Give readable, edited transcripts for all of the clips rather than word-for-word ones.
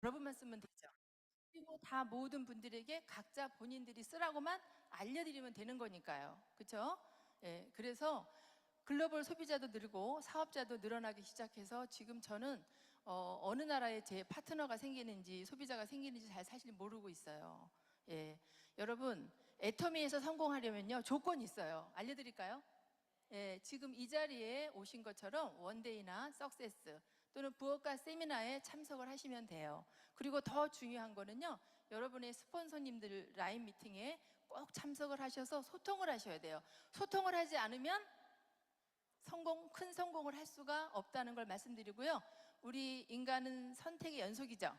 여러분만 쓰면 되죠. 그리고 다 모든 분들에게 각자 본인들이 쓰라고만 알려드리면 되는 거니까요. 그렇죠? 예, 그래서 글로벌 소비자도 늘고 사업자도 늘어나기 시작해서 지금 저는 어느 나라에 제 파트너가 생기는지 소비자가 생기는지 잘 사실 모르고 있어요. 예, 여러분 애터미에서 성공하려면요 조건이 있어요. 알려드릴까요? 예, 지금 이 자리에 오신 것처럼 원데이나 석세스 또는 부엌가 세미나에 참석을 하시면 돼요. 그리고 더 중요한 거는요, 여러분의 스폰서님들 라인 미팅에 꼭 참석을 하셔서 소통을 하셔야 돼요. 소통을 하지 않으면 큰 성공을 할 수가 없다는 걸 말씀드리고요. 우리 인간은 선택의 연속이죠.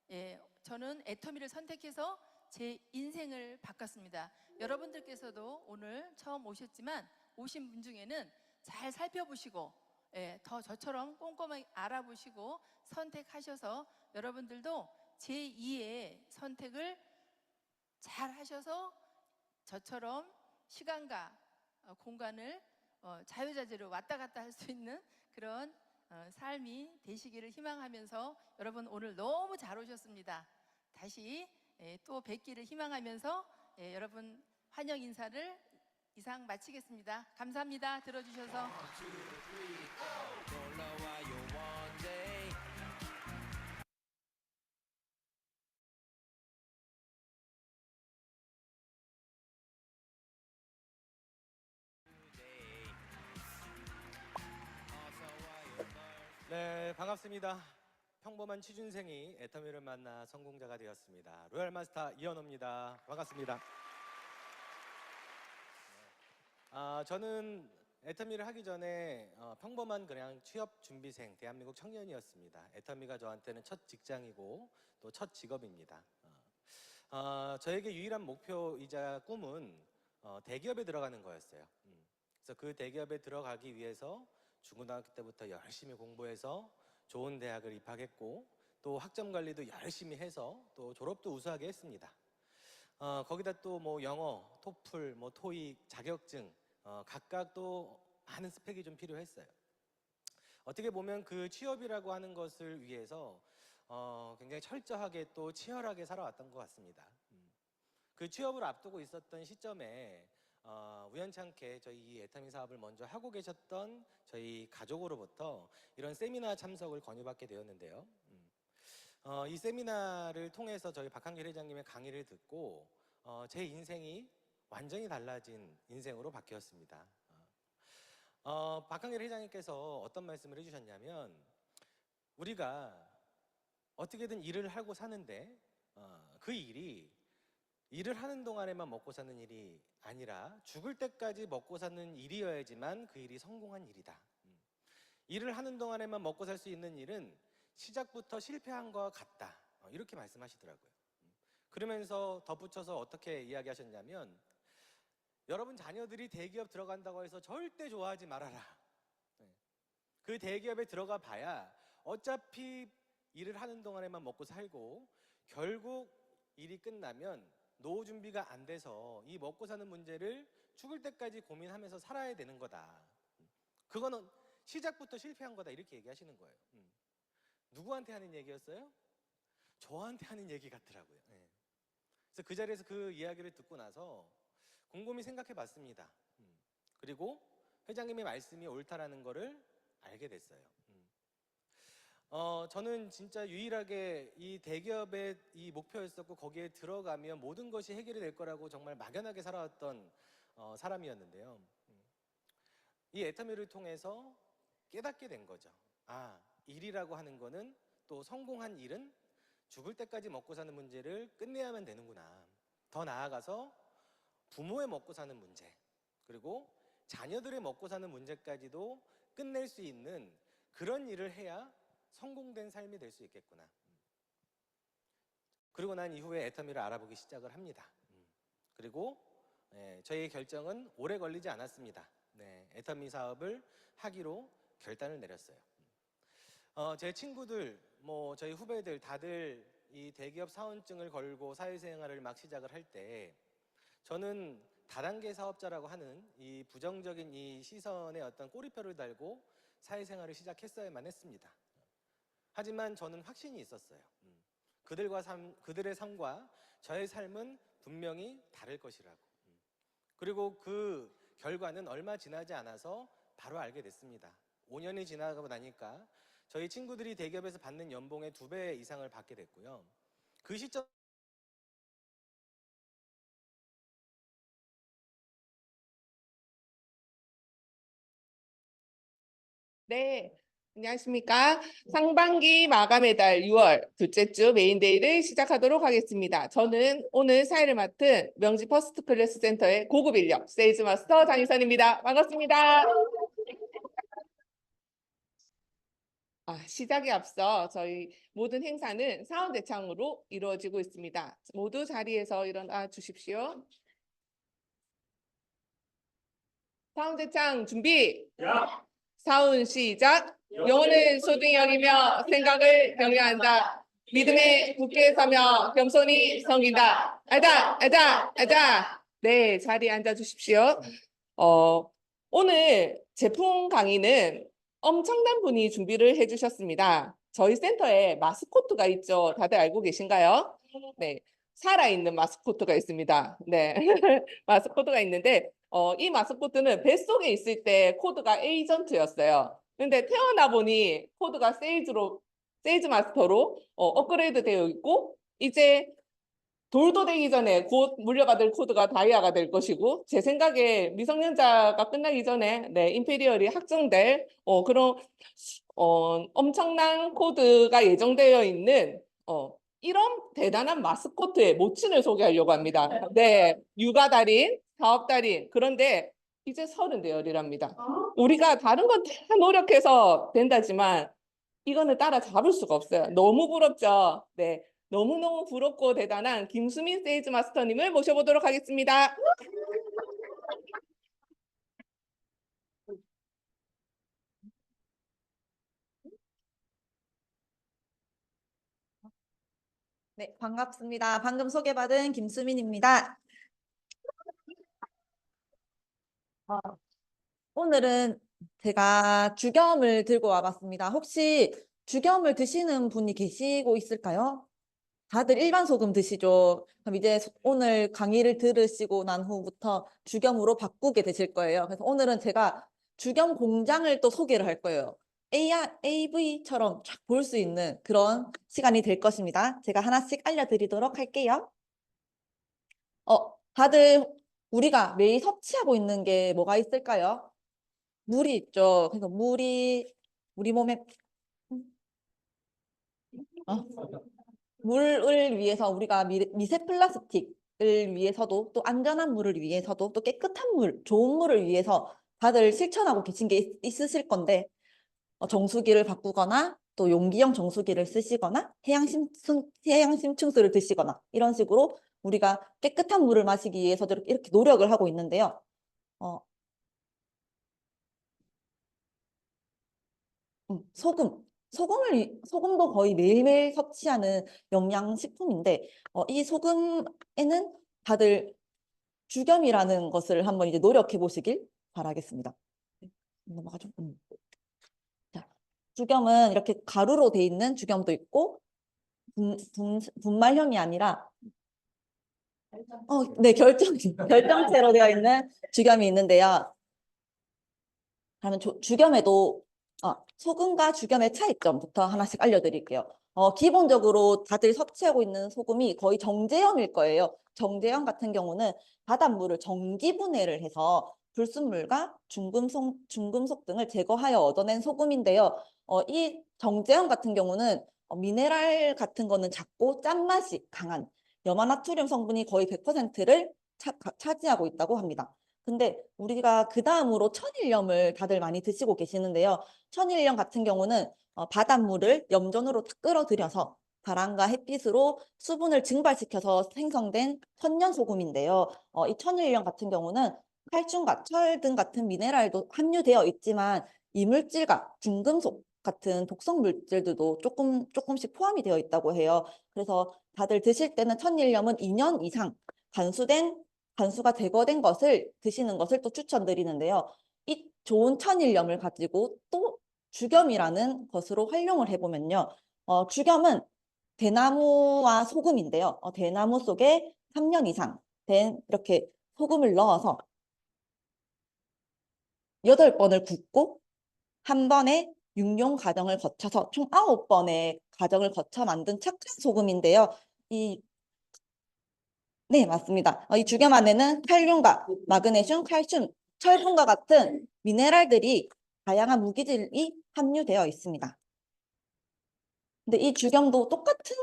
예, 저는 애터미를 선택해서 제 인생을 바꿨습니다. 여러분들께서도 오늘 처음 오셨지만 오신 분 중에는 잘 살펴보시고 예, 더 저처럼 꼼꼼하게 알아보시고 선택하셔서 여러분들도 제2의 선택을 잘 하셔서 저처럼 시간과 공간을 자유자재로 왔다 갔다 할 수 있는 그런 삶이 되시기를 희망하면서 여러분 오늘 너무 잘 오셨습니다. 다시 또 뵙기를 희망하면서 여러분 환영 인사를 이상 마치겠습니다. 감사합니다. 들어주셔서. 네, 반갑습니다. 평범한 취준생이 애터미를 만나 성공자가 되었습니다. 로얄 마스터 이현호입니다. 반갑습니다. 저는 애터미를 하기 전에 평범한 그냥 취업 준비생, 대한민국 청년이었습니다. 애터미가 저한테는 첫 직장이고 또 첫 직업입니다. 저에게 유일한 목표이자 꿈은 대기업에 들어가는 거였어요. 그래서 그 대기업에 들어가기 위해서 중고등학교 때부터 열심히 공부해서 좋은 대학을 입학했고 또 학점 관리도 열심히 해서 또 졸업도 우수하게 했습니다. 거기다 또 뭐 영어, 토플, 뭐 토익, 자격증 각각 또 많은 스펙이 좀 필요했어요. 어떻게 보면 그 취업이라고 하는 것을 위해서 굉장히 철저하게 또 치열하게 살아왔던 것 같습니다. 그 취업을 앞두고 있었던 시점에 우연찮게 저희 이 애터미 사업을 먼저 하고 계셨던 저희 가족으로부터 이런 세미나 참석을 권유받게 되었는데요. 이 세미나를 통해서 저희 박한길 회장님의 강의를 듣고 제 인생이 완전히 달라진 인생으로 바뀌었습니다. 박한길 회장님께서 어떤 말씀을 해주셨냐면 우리가 어떻게든 일을 하고 사는데 그 일을 하는 동안에만 먹고 사는 일이 아니라 죽을 때까지 먹고 사는 일이어야지만 그 일이 성공한 일이다. 일을 하는 동안에만 먹고 살 수 있는 일은 시작부터 실패한 것과 같다. 이렇게 말씀하시더라고요. 그러면서 덧붙여서 어떻게 이야기하셨냐면 여러분 자녀들이 대기업 들어간다고 해서 절대 좋아하지 말아라. 그 대기업에 들어가 봐야 어차피 일을 하는 동안에만 먹고 살고 결국 일이 끝나면 노후 준비가 안 돼서 이 먹고 사는 문제를 죽을 때까지 고민하면서 살아야 되는 거다. 그거는 시작부터 실패한 거다. 이렇게 얘기하시는 거예요. 누구한테 하는 얘기였어요? 저한테 하는 얘기 같더라고요. 그래서 그 자리에서 그 이야기를 듣고 나서 곰곰이 생각해 봤습니다. 그리고 회장님의 말씀이 옳다라는 거를 알게 됐어요. 저는 진짜 유일하게 이 대기업의 이 목표였었고 거기에 들어가면 모든 것이 해결이 될 거라고 정말 막연하게 살아왔던 사람이었는데요. 이 애터미를 통해서 깨닫게 된 거죠. 일이라고 하는 거는 또 성공한 일은 죽을 때까지 먹고 사는 문제를 끝내야만 되는구나. 더 나아가서 부모의 먹고 사는 문제, 그리고 자녀들의 먹고 사는 문제까지도 끝낼 수 있는 그런 일을 해야 성공된 삶이 될 수 있겠구나. 그리고 난 이후에 애터미를 알아보기 시작을 합니다. 그리고 저희의 결정은 오래 걸리지 않았습니다. 애터미 사업을 하기로 결단을 내렸어요. 제 친구들, 저희 후배들 다들 이 대기업 사원증을 걸고 사회생활을 막 시작을 할 때 저는 다단계 사업자라고 하는 이 부정적인 이 시선에 어떤 꼬리표를 달고 사회생활을 시작했어야만 했습니다. 하지만 저는 확신이 있었어요. 그들의 삶과 저의 삶은 분명히 다를 것이라고. 그리고 그 결과는 얼마 지나지 않아서 바로 알게 됐습니다. 5년이 지나고 나니까 저희 친구들이 대기업에서 받는 연봉의 2배 이상을 받게 됐고요. 그 시점 네, 안녕하십니까. 상반기 마감의 달 6월 둘째 주 메인데이를 시작하도록 하겠습니다. 저는 오늘 사회를 맡은 명지 퍼스트 클래스 센터의 고급 인력 세일즈 마스터 장희선입니다. 반갑습니다. 시작에 앞서 저희 모든 행사는 사원 대창으로 이루어지고 있습니다. 모두 자리에서 일어나 주십시오. 사원 대창 준비. 사운 시작. 영혼을 소중히 여기며 생각을 경외한다. 믿음에 굳게 서며 겸손히 섬긴다. 알다. 네, 자리에 앉아 주십시오. 오늘 제품 강의는 엄청난 분이 준비를 해주셨습니다. 저희 센터에 마스코트가 있죠. 다들 알고 계신가요? 네, 살아있는 마스코트가 있습니다. 네, 마스코트가 있는데 이 마스코트는 뱃속에 있을 때 코드가 에이전트였어요. 근데 태어나 보니 코드가 세일즈 마스터로 업그레이드 되어 있고 이제 돌도 되기 전에 곧 물려받을 코드가 다이아가 될 것이고 제 생각에 미성년자가 끝나기 전에 임페리얼이 확정될 그런 엄청난 코드가 예정되어 있는 이런 대단한 마스코트의 모친을 소개하려고 합니다. 네, 육아 달인, 사업 달인. 그런데 이제 30대열이랍니다. 우리가 다른 건 다 노력해서 된다지만 이거는 따라잡을 수가 없어요. 너무 부럽죠? 네. 너무너무 부럽고 대단한 김수민 세일즈 마스터님을 모셔보도록 하겠습니다. 네, 반갑습니다. 방금 소개받은 김수민입니다. 오늘은 제가 죽염을 들고 와봤습니다. 혹시 죽염을 드시는 분이 계시고 있을까요? 다들 일반 소금 드시죠? 그럼 이제 오늘 강의를 들으시고 난 후부터 죽염으로 바꾸게 되실 거예요. 그래서 오늘은 제가 죽염 공장을 또 소개를 할 거예요. AV처럼 쫙 볼 수 있는 그런 시간이 될 것입니다. 제가 하나씩 알려드리도록 할게요. 다들 우리가 매일 섭취하고 있는 게 뭐가 있을까요? 물이 있죠. 그래서 물이 우리 몸에 물을 위해서 우리가 미세 플라스틱을 위해서도 또 안전한 물을 위해서도 또 깨끗한 물, 좋은 물을 위해서 다들 실천하고 계신 게 있으실 건데 정수기를 바꾸거나 또 용기형 정수기를 쓰시거나 해양 심층수를 드시거나 이런 식으로 우리가 깨끗한 물을 마시기 위해서 이렇게 노력을 하고 있는데요. 소금도 거의 매일매일 섭취하는 영양식품인데 이 소금에는 다들 죽염이라는 것을 한번 이제 노력해 보시길 바라겠습니다. 넘어가죠. 자, 죽염은 이렇게 가루로 돼 있는 죽염도 있고 분말형이 아니라 네, 결정체로 되어 있는 죽염이 있는데요. 그러면 죽염에도 소금과 죽염의 차이점부터 하나씩 알려드릴게요. 기본적으로 다들 섭취하고 있는 소금이 거의 정제염일 거예요. 정제염 같은 경우는 바닷물을 전기분해를 해서 불순물과 중금속 등을 제거하여 얻어낸 소금인데요. 이 정제염 같은 경우는 미네랄 같은 거는 작고 짠맛이 강한 염화나트륨 성분이 거의 100%를 차지하고 있다고 합니다. 근데 우리가 그 다음으로 천일염을 다들 많이 드시고 계시는데요. 천일염 같은 경우는 바닷물을 염전으로 끌어들여서 바람과 햇빛으로 수분을 증발시켜서 생성된 천연소금인데요. 이 천일염 같은 경우는 칼슘과 철 등 같은 미네랄도 함유되어 있지만 이물질과 중금속 같은 독성 물질들도 조금씩 포함이 되어 있다고 해요. 그래서 다들 드실 때는 천일염은 2년 이상 간수가 제거된 것을 드시는 것을 또 추천드리는데요. 이 좋은 천일염을 가지고 또 죽염이라는 것으로 활용을 해보면요. 죽염은 대나무와 소금인데요. 대나무 속에 3년 이상 된 이렇게 소금을 넣어서 8번을 굽고 한 번에 육용 과정을 거쳐서 총 9번의 과정을 거쳐 만든 착한 소금인데요. 네, 맞습니다. 이 죽염 안에는 칼륨과 마그네슘, 칼슘, 철분과 같은 미네랄들이 다양한 무기질이 함유되어 있습니다. 근데 이 죽염도 똑같은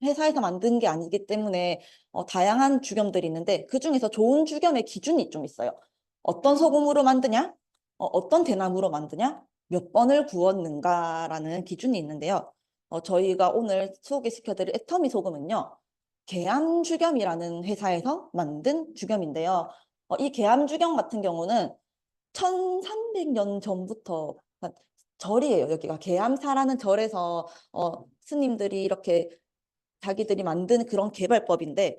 회사에서 만든 게 아니기 때문에 다양한 죽염들이 있는데 그중에서 좋은 죽염의 기준이 좀 있어요. 어떤 소금으로 만드냐? 어떤 대나무로 만드냐? 몇 번을 구웠는가라는 기준이 있는데요. 저희가 오늘 소개시켜드릴 애터미 소금은요. 계암죽염이라는 회사에서 만든 죽염인데요. 이 계암죽염 같은 경우는 1300년 전부터 절이에요. 여기가 계암사라는 절에서 스님들이 이렇게 자기들이 만든 그런 개발법인데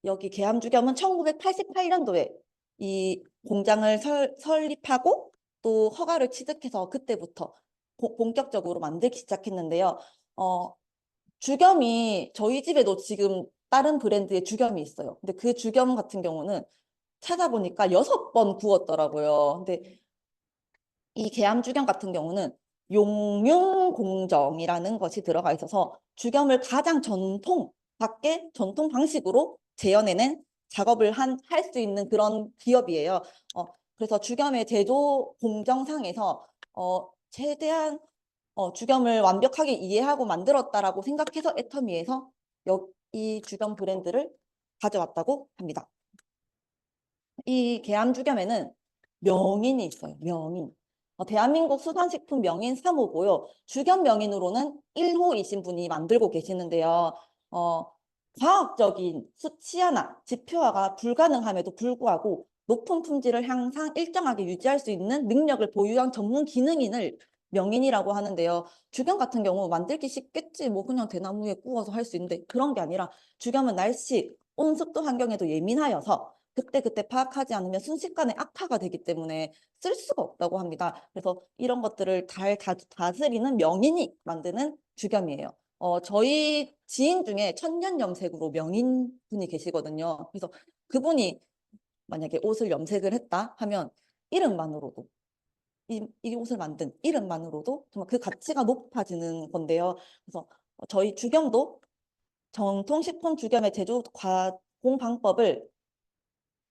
여기 계암죽염은 1988년도에 이 공장을 설립하고 또 허가를 취득해서 그때부터 본격적으로 만들기 시작했는데요. 죽염이 저희 집에도 지금 다른 브랜드의 죽염이 있어요. 근데 그 죽염 같은 경우는 찾아보니까 6번 구웠더라고요. 근데 이 계암죽염 같은 경우는 용융공정이라는 것이 들어가 있어서 죽염을 가장 전통 방식으로 재현해낸 작업을 할 수 있는 그런 기업이에요. 그래서 죽염의 제조 공정상에서 최대한 죽염을 완벽하게 이해하고 만들었다라고 생각해서 애터미에서 이 죽염 브랜드를 가져왔다고 합니다. 이 계암죽염에는 명인이 있어요. 명인. 대한민국 수산식품 명인 3호고요. 죽염 명인으로는 1호이신 분이 만들고 계시는데요. 과학적인 수치화나 지표화가 불가능함에도 불구하고 높은 품질을 항상 일정하게 유지할 수 있는 능력을 보유한 전문 기능인을 명인이라고 하는데요. 죽염 같은 경우 만들기 쉽겠지. 뭐 그냥 대나무에 구워서 할 수 있는데 그런 게 아니라 죽염은 날씨, 온습도 환경에도 예민하여서 그때그때 파악하지 않으면 순식간에 악화가 되기 때문에 쓸 수가 없다고 합니다. 그래서 이런 것들을 잘 다스리는 명인이 만드는 죽염이에요. 저희 지인 중에 천년 염색으로 명인 분이 계시거든요. 그래서 그분이 만약에 옷을 염색을 했다 하면 이름만으로도 이 옷을 만든 이름만으로도 정말 그 가치가 높아지는 건데요. 그래서 저희 죽염도 정통식품 죽염의 제조 가공 방법을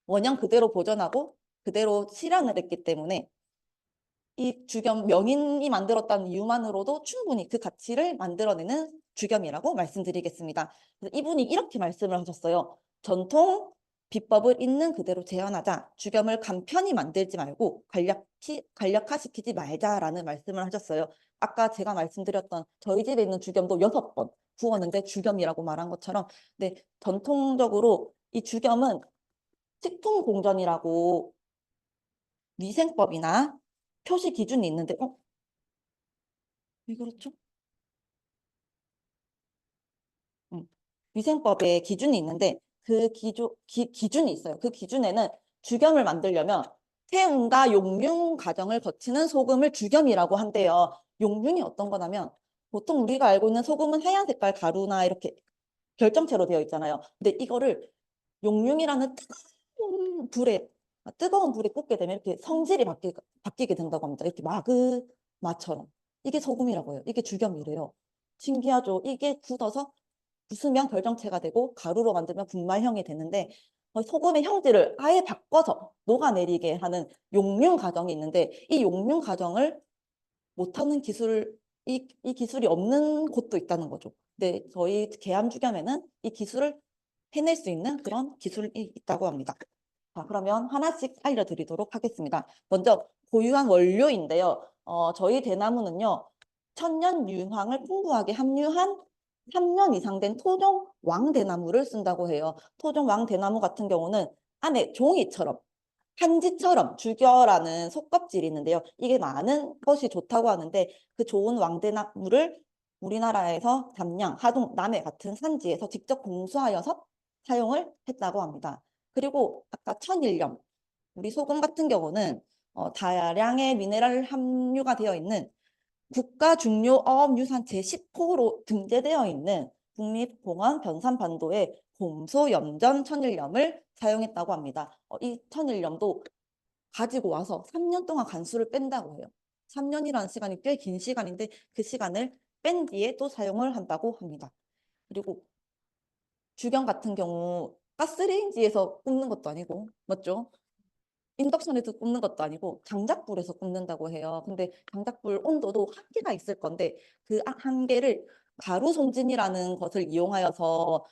원형 그대로 보존하고 그대로 실현을 했기 때문에 이 죽염 명인이 만들었다는 이유만으로도 충분히 그 가치를 만들어내는 죽염이라고 말씀드리겠습니다. 그래서 이분이 이렇게 말씀을 하셨어요. 전통 비법을 있는 그대로 재현하자. 죽염을 간편히 만들지 말고 간략화시키지 말자라는 말씀을 하셨어요. 아까 제가 말씀드렸던 저희 집에 있는 죽염도 6번 구웠는데 죽염이라고 말한 것처럼 네, 전통적으로 이 죽염은 식품공정이라고 위생법이나 표시 기준이 있는데, 왜 그렇죠? 위생법에 기준이 있는데 그 기준이 있어요. 그 기준에는 죽염을 만들려면 태움과 용융 과정을 거치는 소금을 죽염이라고 한대요. 용융이 어떤 거냐면 보통 우리가 알고 있는 소금은 하얀 색깔 가루나 이렇게 결정체로 되어 있잖아요. 근데 이거를 용융이라는 뜨거운 불에 굽게 되면 이렇게 성질이 바뀌게 된다고 합니다. 이렇게 마그마처럼. 이게 소금이라고 해요. 이게 죽염이래요. 신기하죠? 이게 굳어서 부수면 결정체가 되고 가루로 만들면 분말형이 되는데 소금의 형질을 아예 바꿔서 녹아내리게 하는 용융 과정이 있는데 이 용융 과정을 못하는 이 기술이 없는 곳도 있다는 거죠. 근데 저희 계암죽염에는 이 기술을 해낼 수 있는 그런 기술이 있다고 합니다. 자, 그러면 하나씩 알려드리도록 하겠습니다. 먼저 고유한 원료인데요. 저희 대나무는요. 천년 유황을 풍부하게 함유한 3년 이상 된 토종 왕대나무를 쓴다고 해요. 토종 왕대나무 같은 경우는 안에 종이처럼 한지처럼 죽여라는 속껍질이 있는데요. 이게 많은 것이 좋다고 하는데 그 좋은 왕대나무를 우리나라에서 담양, 하동, 남해 같은 산지에서 직접 공수하여서 사용을 했다고 합니다. 그리고 아까 천일염, 우리 소금 같은 경우는 다량의 미네랄 함유가 되어 있는 국가중요어업유산 제10호로 등재되어 있는 국립공원 변산반도의 곰소염전 천일염을 사용했다고 합니다. 이 천일염도 가지고 와서 3년 동안 간수를 뺀다고 해요. 3년이라는 시간이 꽤 긴 시간인데 그 시간을 뺀 뒤에 또 사용을 한다고 합니다. 그리고 주경 같은 경우 가스레인지에서 굽는 것도 아니고, 맞죠? 인덕션에서 굽는 것도 아니고 장작불에서 굽는다고 해요. 근데 장작불 온도도 한계가 있을 건데 그 한계를 가루 송진이라는 것을 이용하여서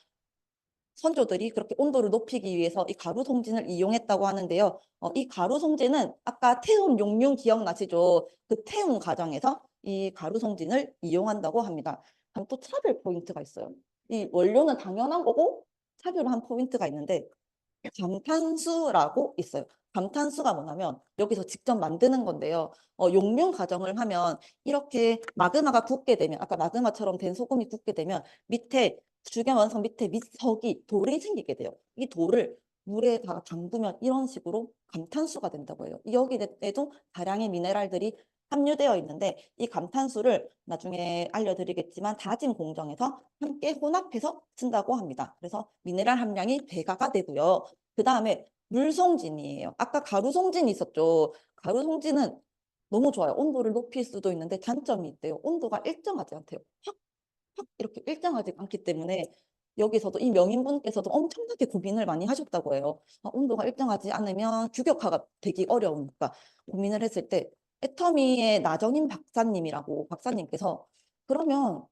선조들이 그렇게 온도를 높이기 위해서 이 가루 송진을 이용했다고 하는데요. 이 가루 송진은 아까 태움 용융 기억나시죠? 그 태움 과정에서 이 가루 송진을 이용한다고 합니다. 그럼 또 차별 포인트가 있어요. 이 원료는 당연한 거고 차별한 포인트가 있는데 감탄수라고 있어요. 감탄수가 뭐냐면 여기서 직접 만드는 건데요. 용융 과정을 하면 이렇게 마그마가 굳게 되면 아까 마그마처럼 된 소금이 굳게 되면 밑에 주경 완성 밑에 밑석이 돌이 생기게 돼요. 이 돌을 물에다가 담그면 이런 식으로 감탄수가 된다고 해요. 여기에도 다량의 미네랄들이 함유되어 있는데 이 감탄수를 나중에 알려드리겠지만 다진 공정에서 함께 혼합해서 쓴다고 합니다. 그래서 미네랄 함량이 배가가 되고요. 그 다음에 물송진이에요. 아까 가루송진이 있었죠. 가루송진은 너무 좋아요. 온도를 높일 수도 있는데 단점이 있대요. 온도가 일정하지 않대요. 확 이렇게 일정하지 않기 때문에 여기서도 이 명인분께서도 엄청나게 고민을 많이 하셨다고 해요. 온도가 일정하지 않으면 규격화가 되기 어려우니까 고민을 했을 때 애터미의 나정인 박사님께서 그러면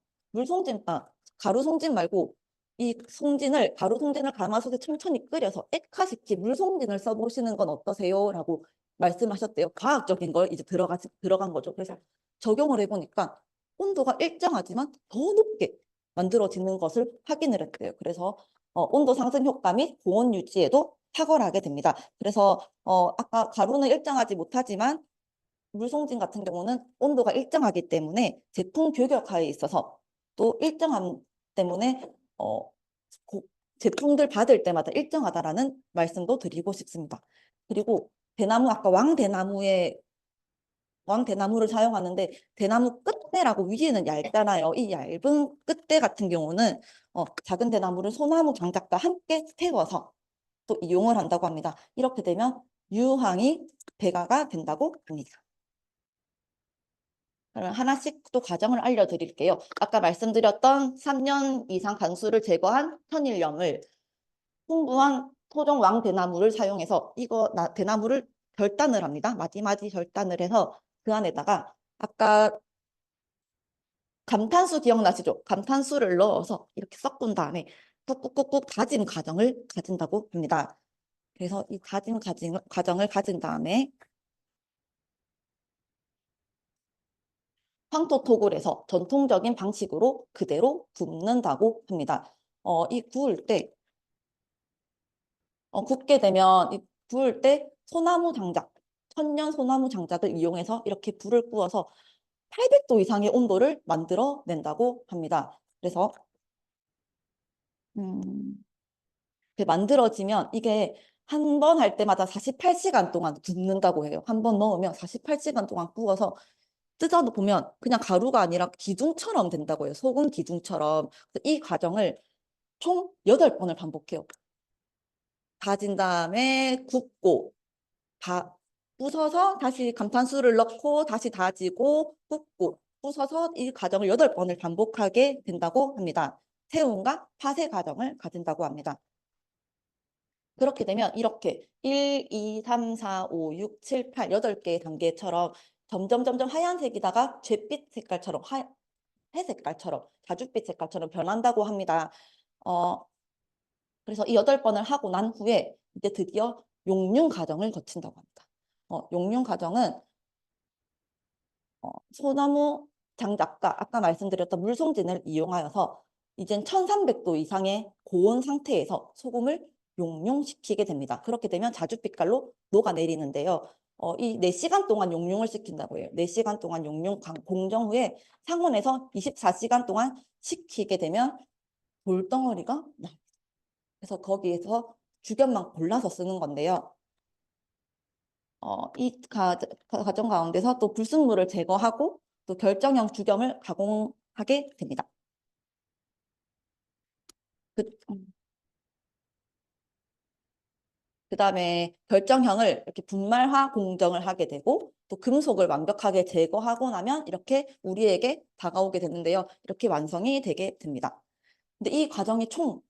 가루송진 말고 이 송진을 가루송진을 가마솥에 천천히 끓여서 액화시키 물송진을 써보시는 건 어떠세요? 라고 말씀하셨대요. 과학적인 걸 이제 들어간 거죠. 그래서 적용을 해보니까 온도가 일정하지만 더 높게 만들어지는 것을 확인을 했대요. 그래서 온도 상승 효과 및 고온 유지에도 탁월하게 됩니다. 그래서 아까 가루는 일정하지 못하지만 물송진 같은 경우는 온도가 일정하기 때문에 제품 규격화에 있어서 또 일정함 때문에 제품들 받을 때마다 일정하다라는 말씀도 드리고 싶습니다. 그리고 대나무 아까 왕대나무를 사용하는데 대나무 끝대라고 위에는 얇잖아요. 이 얇은 끝대 같은 경우는 작은 대나무를 소나무 장작과 함께 태워서 또 이용을 한다고 합니다. 이렇게 되면 유황이 배가가 된다고 합니다. 그럼 하나씩 또 과정을 알려드릴게요. 아까 말씀드렸던 3년 이상 간수를 제거한 천일염을 풍부한 토종 왕대나무를 사용해서 대나무를 결단을 합니다. 마디마디 결단을 해서 그 안에다가 아까 감탄수 기억나시죠? 감탄수를 넣어서 이렇게 섞은 다음에 꾹꾹꾹꾹 다진 과정을 가진다고 합니다. 그래서 이 다진 과정을 가진 다음에 황토토굴에서 전통적인 방식으로 그대로 굽는다고 합니다. 이 구울 때 굽게 되면 구울 때 천년 소나무 장작을 이용해서 이렇게 불을 구워서 800도 이상의 온도를 만들어낸다고 합니다. 그래서 만들어지면 이게 한 번 할 때마다 48시간 동안 굽는다고 해요. 한 번 넣으면 48시간 동안 구워서 뜯어도 보면 그냥 가루가 아니라 기둥처럼 된다고 해요. 소금 기둥처럼. 이 과정을 총 8번을 반복해요. 다진 다음에 굽고 부숴서 다시 감탄수를 넣고 다시 다지고 굽고 부숴서 이 과정을 8번을 반복하게 된다고 합니다. 세움과 파쇄 과정을 가진다고 합니다. 그렇게 되면 이렇게 1, 2, 3, 4, 5, 6, 7, 8, 8개의 단계처럼 점점 하얀색이다가 잿빛 색깔처럼 회색깔처럼 자줏빛 색깔처럼 변한다고 합니다. 그래서 이 8번을 하고 난 후에 이제 드디어 용융 과정을 거친다고 합니다. 용융 과정은 소나무 장작과 아까 말씀드렸던 물송진을 이용하여서 이젠 1300도 이상의 고온 상태에서 소금을 용융시키게 됩니다. 그렇게 되면 자줏빛깔로 녹아내리는데요. 이 4시간 동안 용융을 시킨다고 해요. 4시간 동안 용융 공정 후에 상온에서 24시간 동안 식히게 되면 돌덩어리가 납니다. 그래서 거기에서 주견만 골라서 쓰는 건데요. 이 과정 가운데서 또 불순물을 제거하고 또 결정형 주겸을 가공하게 됩니다. 그다음에 결정형을 이렇게 분말화 공정을 하게 되고 또 금속을 완벽하게 제거하고 나면 이렇게 우리에게 다가오게 되는데요. 이렇게 완성이 되게 됩니다. 근데 이 과정이 총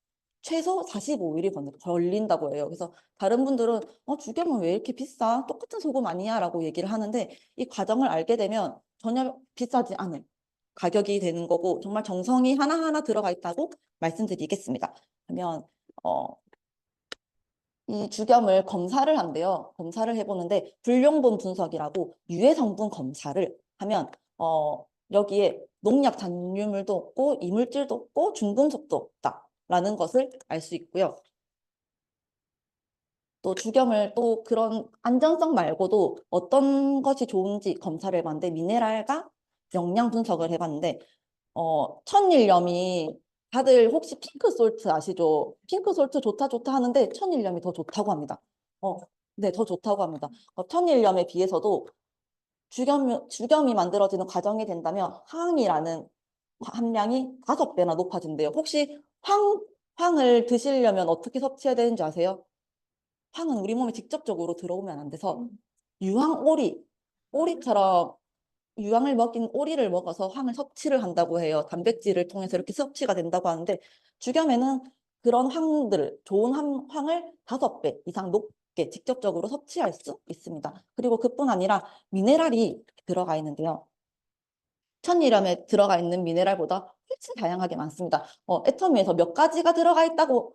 최소 45일이 걸린다고 해요. 그래서 다른 분들은 주겸은 왜 이렇게 비싸? 똑같은 소금 아니야? 라고 얘기를 하는데 이 과정을 알게 되면 전혀 비싸지 않은 가격이 되는 거고 정말 정성이 하나하나 들어가 있다고 말씀드리겠습니다. 그러면 이 주겸을 검사를 한대요. 검사를 해보는데 불용분 분석이라고 유해 성분 검사를 하면 여기에 농약 잔류물도 없고 이물질도 없고 중금속도 없다라는 것을 알 수 있고요. 또 주겸을 또 그런 안전성 말고도 어떤 것이 좋은지 검사를 해봤는데 미네랄과 영양 분석을 해봤는데 천일염이 다들 혹시 핑크솔트 아시죠? 핑크솔트 좋다 하는데 천일염이 더 좋다고 합니다. 네, 더 좋다고 합니다. 천일염에 비해서도 주겸이 만들어지는 과정이 된다면 황이라는 함량이 5배나 높아진대요. 혹시 황을 드시려면 어떻게 섭취해야 되는지 아세요? 황은 우리 몸에 직접적으로 들어오면 안 돼서 오리처럼 유황을 먹인 오리를 먹어서 황을 섭취를 한다고 해요. 단백질을 통해서 이렇게 섭취가 된다고 하는데 주겸에는 그런 좋은 황을 5배 이상 높게 직접적으로 섭취할 수 있습니다. 그리고 그뿐 아니라 미네랄이 들어가 있는데요. 천일염에 들어가 있는 미네랄보다 훨씬 다양하게 많습니다. 애터미에서 몇 가지가 들어가 있다고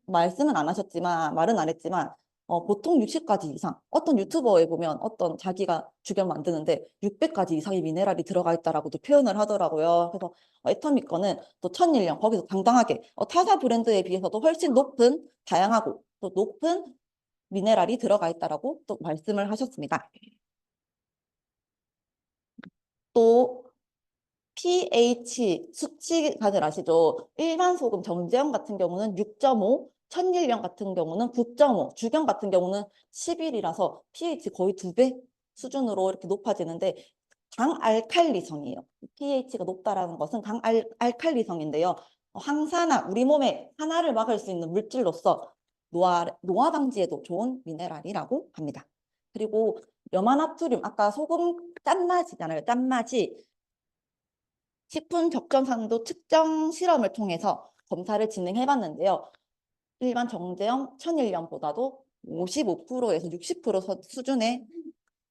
말은 안 했지만 보통 60가지 이상 어떤 유튜버에 보면 어떤 자기가 주겸 만드는데 600가지 이상의 미네랄이 들어가 있다라고도 표현을 하더라고요. 그래서 애터미 거는 또 천일염 거기서 당당하게 타사 브랜드에 비해서도 훨씬 높은 다양하고 또 높은 미네랄이 들어가 있다라고 또 말씀을 하셨습니다. 또 pH 수치 다들 아시죠? 일반 소금 정제염 같은 경우는 6.5, 천일염 같은 경우는 9.5, 주겸 같은 경우는 11이라서 pH 거의 2배 수준으로 이렇게 높아지는데 강알칼리성이에요. pH가 높다라는 것은 강알칼리성인데요. 항산화, 우리 몸에 하나를 막을 수 있는 물질로서 노화 방지에도 좋은 미네랄이라고 합니다. 그리고 염화나트륨, 아까 소금 짠맛이잖아요. 짠맛이 식품 적정산도 측정 실험을 통해서 검사를 진행해봤는데요. 일반 정제염 천일염보다도 55%에서 60% 수준의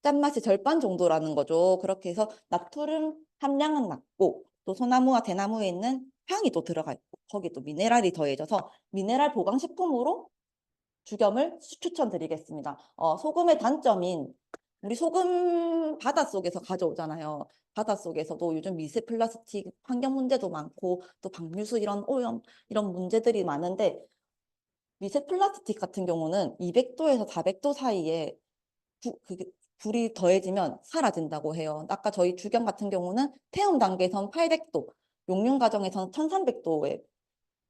짠맛이 절반 정도라는 거죠. 그렇게 해서 나트륨 함량은 낮고 또 소나무와 대나무에 있는 향이 또 들어가 있고 거기 또 미네랄이 더해져서 미네랄 보강식품으로 주겸을 추천드리겠습니다. 소금의 단점인 우리 소금 바닷속에서 가져오잖아요. 바닷속에서도 요즘 미세 플라스틱 환경 문제도 많고 또 방류수 이런 오염 이런 문제들이 많은데 미세 플라스틱 같은 경우는 200도에서 400도 사이에 불이 더해지면 사라진다고 해요. 아까 저희 주겸 같은 경우는 태움 단계에선 800도, 용융 과정에선 1300도에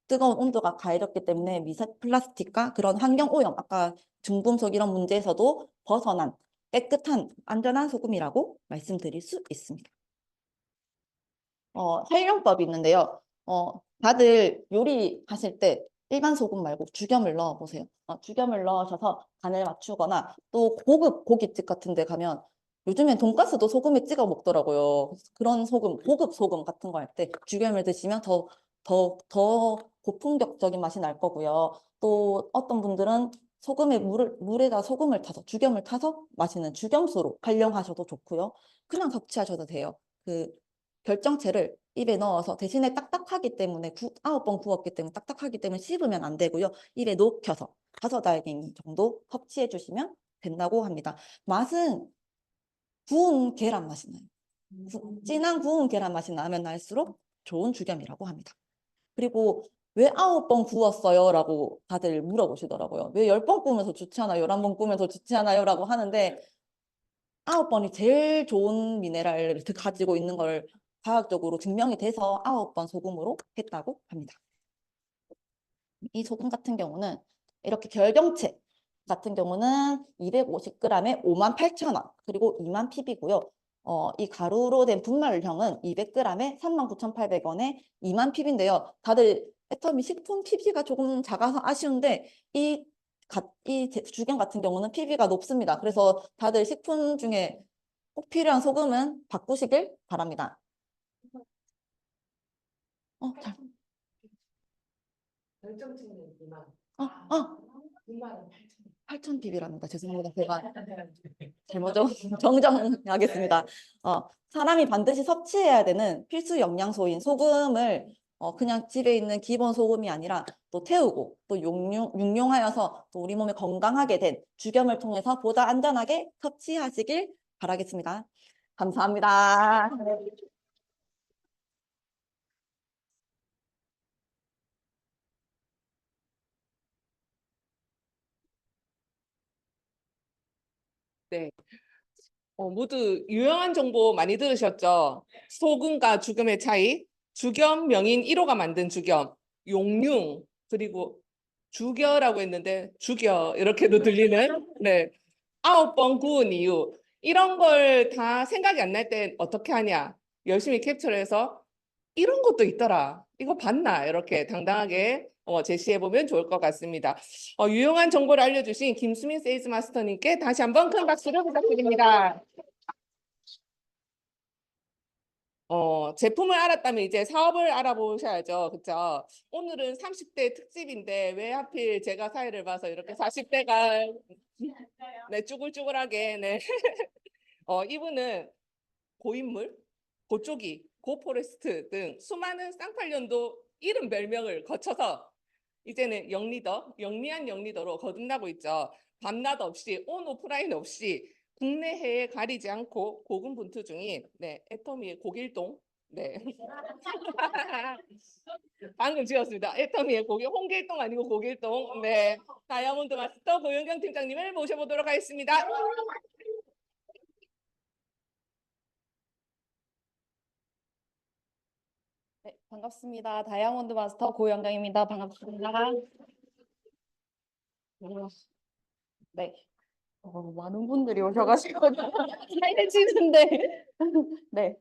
뜨거운 온도가 가해졌기 때문에 미세 플라스틱과 그런 환경 오염, 아까 중금속 이런 문제에서도 벗어난 깨끗한 안전한 소금이라고 말씀드릴 수 있습니다. 활용법이 있는데요. 다들 요리하실 때 일반 소금 말고 주겸을 넣어보세요. 주겸을 넣으셔서 간을 맞추거나 또 고급 고깃집 같은 데 가면 요즘엔 돈가스도 소금에 찍어 먹더라고요. 그런 소금, 고급 소금 같은 거 할 때 주겸을 드시면 더 고품격적인 맛이 날 거고요. 또 어떤 분들은 물에다 소금을 타서 주겸을 타서 마시는 주겸수로 활용하셔도 좋고요. 그냥 섭취하셔도 돼요. 결정체를 입에 넣어서 대신에 딱딱하기 때문에 9번 구웠기 때문에 딱딱하기 때문에 씹으면 안 되고요. 입에 녹여서 5알갱이 정도 섭취해 주시면 된다고 합니다. 맛은 구운 계란 맛이 나요. 진한 구운 계란 맛이 나면 날수록 좋은 주겸이라고 합니다. 그리고 왜 9번 구웠어요? 라고 다들 물어보시더라고요. 왜 10번 구우면서 좋지 않아요? 11번 구우면서 좋지 않아요? 라고 하는데 9번이 제일 좋은 미네랄을 가지고 있는 걸 과학적으로 증명이 돼서 9번 소금으로 했다고 합니다. 이 소금 같은 경우는 이렇게 결경체 같은 경우는 250g에 58,000원 그리고 2만 pp고요. 이 가루로 된 분말형은 200g에 39,800원에 2만 핍인데요. 다들 애터미 식품 PB가 조금 작아서 아쉬운데 이 주경 같은 경우는 PB가 높습니다. 그래서 다들 식품 중에 꼭 필요한 소금은 바꾸시길 바랍니다. 잘. 결정치는 2만. 8천 PB랍니다. 죄송합니다. 제가 잘못 정정하겠습니다. 사람이 반드시 섭취해야 되는 필수 영양소인 소금을 그냥 집에 있는 기본 소금이 아니라 또 태우고 또 육용하여서 또 우리 몸에 건강하게 된 주겸을 통해서 보다 안전하게 섭취하시길 바라겠습니다. 감사합니다. 네. 모두 유용한 정보 많이 들으셨죠? 소금과 죽음의 차이, 주겸 명인 1호가 만든 주겸, 용융, 그리고 죽여라고 했는데 죽여 이렇게도 들리는 네. 9번 구운 이유 이런 걸 다 생각이 안 날 땐 어떻게 하냐? 열심히 캡처해서 이런 것도 있더라. 이거 봤나? 이렇게 당당하게 제시해 보면 좋을 것 같습니다. 유용한 정보를 알려주신 김수민 세일즈 마스터님께 다시 한번 큰 박수를 부탁드립니다. 제품을 알았다면 이제 사업을 알아보셔야죠. 그렇죠? 오늘은 30대 특집인데 왜 하필 제가 사회를 봐서 이렇게 40대가 네, 쭈글쭈글하게 네. 이분은 고인물, 고쪽이, 고포레스트 등 수많은 쌍팔년도 이름 별명을 거쳐서 이제는 영리더, 영리한 영리더로 거듭나고 있죠. 밤낮 없이 온 오프라인 없이 국내 해외 가리지 않고 고군분투 중인 네, 애터미의 고길동 네. 방금 지었습니다. 애터미의 홍길동 아니고 고길동 네. 다이아몬드 마스터 고윤경 팀장님을 모셔보도록 하겠습니다. 네, 반갑습니다. 다이아몬드 마스터 고영경입니다. 반갑습니다. 네, 많은 분들이 오셔가지고 하얘지는데 네,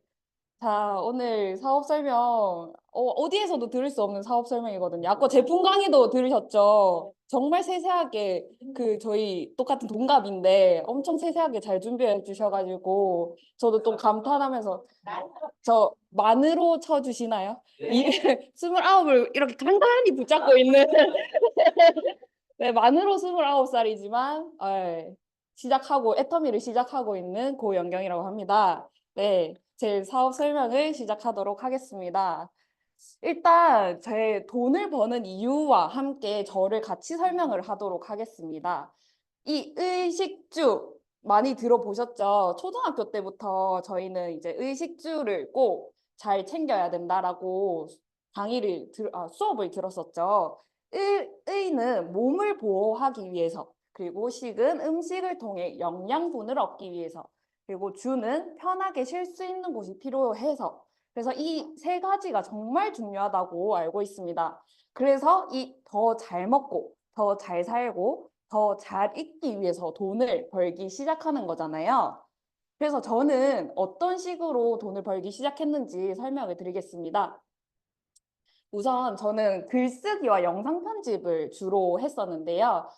자 오늘 사업 설명 어디에서도 들을 수 없는 사업 설명이거든요. 아까 제품 강의도 들으셨죠? 정말 세세하게 저희 똑같은 동갑인데 엄청 세세하게 잘 준비해 주셔가지고 저도 또 감탄하면서 저 만으로 쳐주시나요? 이 29을 이렇게 간간히 붙잡고 있는 네, 만으로 29살이지만 애터미를 시작하고 있는 고영경이라고 합니다. 네, 제 사업 설명을 시작하도록 하겠습니다. 일단 제 돈을 버는 이유와 함께 저를 같이 설명을 하도록 하겠습니다. 이 의식주 많이 들어보셨죠? 초등학교 때부터 저희는 이제 의식주를 꼭 잘 챙겨야 된다라고 수업을 들었었죠. 의는 몸을 보호하기 위해서, 그리고 식은 음식을 통해 영양분을 얻기 위해서, 그리고 주는 편하게 쉴 수 있는 곳이 필요해서. 그래서 이 세 가지가 정말 중요하다고 알고 있습니다. 그래서 이 더 잘 먹고 더 잘 살고 더 잘 있기 위해서 돈을 벌기 시작하는 거잖아요. 그래서 저는 어떤 식으로 돈을 벌기 시작했는지 설명을 드리겠습니다. 우선 저는 글쓰기와 영상 편집을 주로 했었는데요.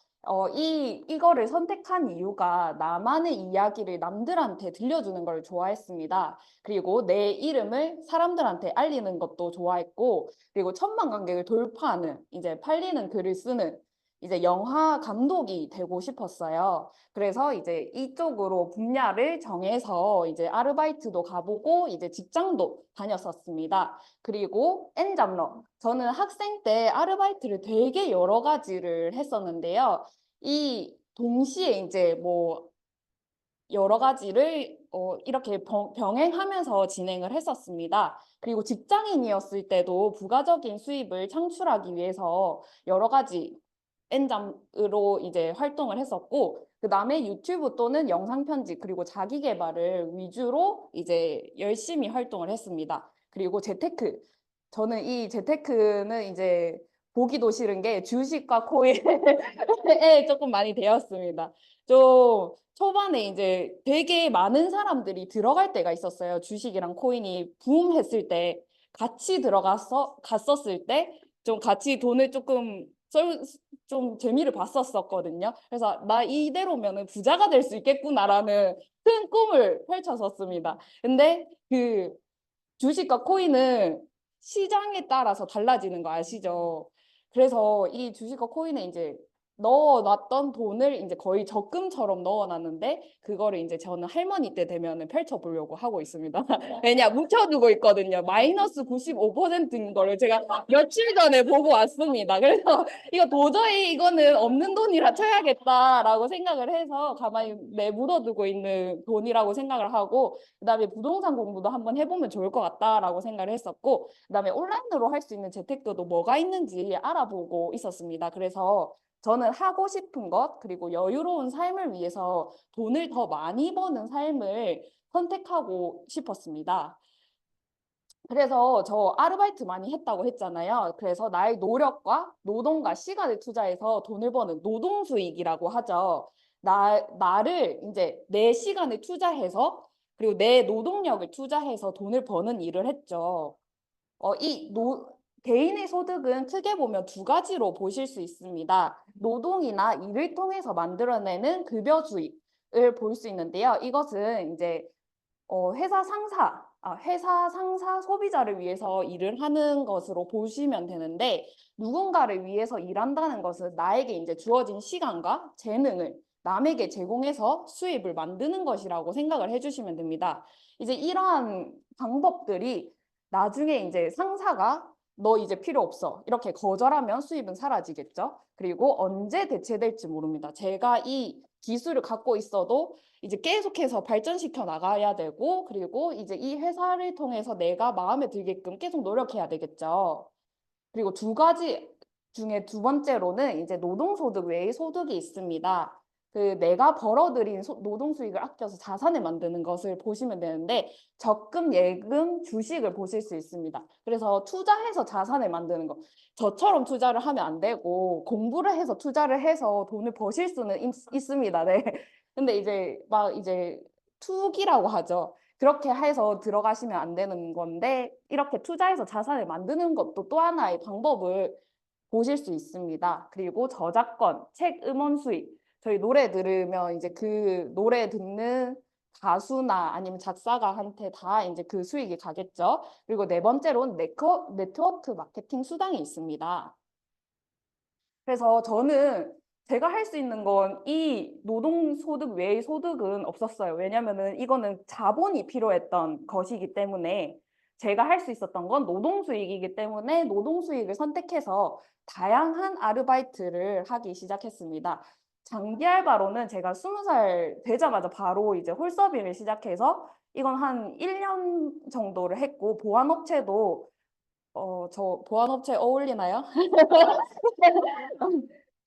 이거를 선택한 이유가 나만의 이야기를 남들한테 들려주는 걸 좋아했습니다. 그리고 내 이름을 사람들한테 알리는 것도 좋아했고, 그리고 1,000만 관객을 돌파하는, 이제 팔리는 글을 쓰는, 이제 영화 감독이 되고 싶었어요. 그래서 이제 이쪽으로 분야를 정해서 이제 아르바이트도 가보고 이제 직장도 다녔었습니다. 그리고 N잡러. 저는 학생 때 아르바이트를 되게 여러 가지를 했었는데요. 이 동시에 이제 뭐 여러 가지를 이렇게 병행하면서 진행을 했었습니다. 그리고 직장인이었을 때도 부가적인 수입을 창출하기 위해서 여러 가지 N잠으로 이제 활동을 했었고, 그 다음에 유튜브 또는 영상 편집 그리고 자기 개발을 위주로 이제 열심히 활동을 했습니다. 그리고 재테크. 저는 이 재테크는 이제 보기도 싫은 게 주식과 코인에 조금 많이 되었습니다. 좀 초반에 이제 되게 많은 사람들이 들어갈 때가 있었어요. 주식이랑 코인이 붐했을 때 같이 갔었을 때 좀 같이 돈을 좀 재미를 봤었거든요. 그래서 나 이대로면은 부자가 될 수 있겠구나라는 큰 꿈을 펼쳤었습니다. 근데 그 주식과 코인은 시장에 따라서 달라지는 거 아시죠? 그래서 이 주식과 코인에 이제 넣어놨던 돈을 이제 거의 적금처럼 넣어놨는데 그거를 이제 저는 할머니 때 되면은 펼쳐보려고 하고 있습니다. 왜냐 묵혀두고 있거든요. 마이너스 95%인 거를 제가 며칠 전에 보고 왔습니다. 그래서 이거 도저히 이거는 없는 돈이라 쳐야겠다라고 생각을 해서 가만히 묻어두고 있는 돈이라고 생각을 하고 그다음에 부동산 공부도 한번 해보면 좋을 것 같다라고 생각을 했었고 그다음에 온라인으로 할 수 있는 재테크도 뭐가 있는지 알아보고 있었습니다. 그래서 저는 하고 싶은 것 그리고 여유로운 삶을 위해서 돈을 더 많이 버는 삶을 선택하고 싶었습니다. 그래서 저 아르바이트 많이 했다고 했잖아요. 그래서 나의 노력과 노동과 시간을 투자해서 돈을 버는 노동수익이라고 하죠. 나를 이제 내 시간을 투자해서 그리고 내 노동력을 투자해서 돈을 버는 일을 했죠. 개인의 소득은 크게 보면 두 가지로 보실 수 있습니다. 노동이나 일을 통해서 만들어내는 급여 수익을 볼 수 있는데요. 이것은 이제 회사 상사 소비자를 위해서 일을 하는 것으로 보시면 되는데 누군가를 위해서 일한다는 것은 나에게 이제 주어진 시간과 재능을 남에게 제공해서 수입을 만드는 것이라고 생각을 해주시면 됩니다. 이제 이러한 방법들이 나중에 이제 상사가 너 이제 필요 없어 이렇게 거절하면 수입은 사라지겠죠. 그리고 언제 대체될지 모릅니다. 제가 이 기술을 갖고 있어도 이제 계속해서 발전시켜 나가야 되고 그리고 이제 이 회사를 통해서 내가 마음에 들게끔 계속 노력해야 되겠죠. 그리고 두 가지 중에 두 번째로는 이제 노동소득 외의 소득이 있습니다. 그 내가 벌어들인 노동수익을 아껴서 자산을 만드는 것을 보시면 되는데 적금, 예금, 주식을 보실 수 있습니다. 그래서 투자해서 자산을 만드는 거. 저처럼 투자를 하면 안 되고 공부를 해서 투자를 해서 돈을 버실 수는 있습니다. 네. 근데 이제 투기라고 하죠. 그렇게 해서 들어가시면 안 되는 건데 이렇게 투자해서 자산을 만드는 것도 또 하나의 방법을 보실 수 있습니다. 그리고 저작권, 책 음원 수익. 저희 노래 들으면 이제 그 노래 듣는 가수나 아니면 작사가한테 다 이제 그 수익이 가겠죠. 그리고 네 번째로는 네트워크 마케팅 수당이 있습니다. 그래서 저는 제가 할 수 있는 건 이 노동소득 외의 소득은 없었어요. 왜냐면은 이거는 자본이 필요했던 것이기 때문에 제가 할 수 있었던 건 노동수익이기 때문에 노동수익을 선택해서 다양한 아르바이트를 하기 시작했습니다. 장기 알바로는 제가 20살 되자마자 바로 이제 홀서빙을 시작해서 이건 한 1년 정도를 했고 보안업체도 저 보안업체 어울리나요?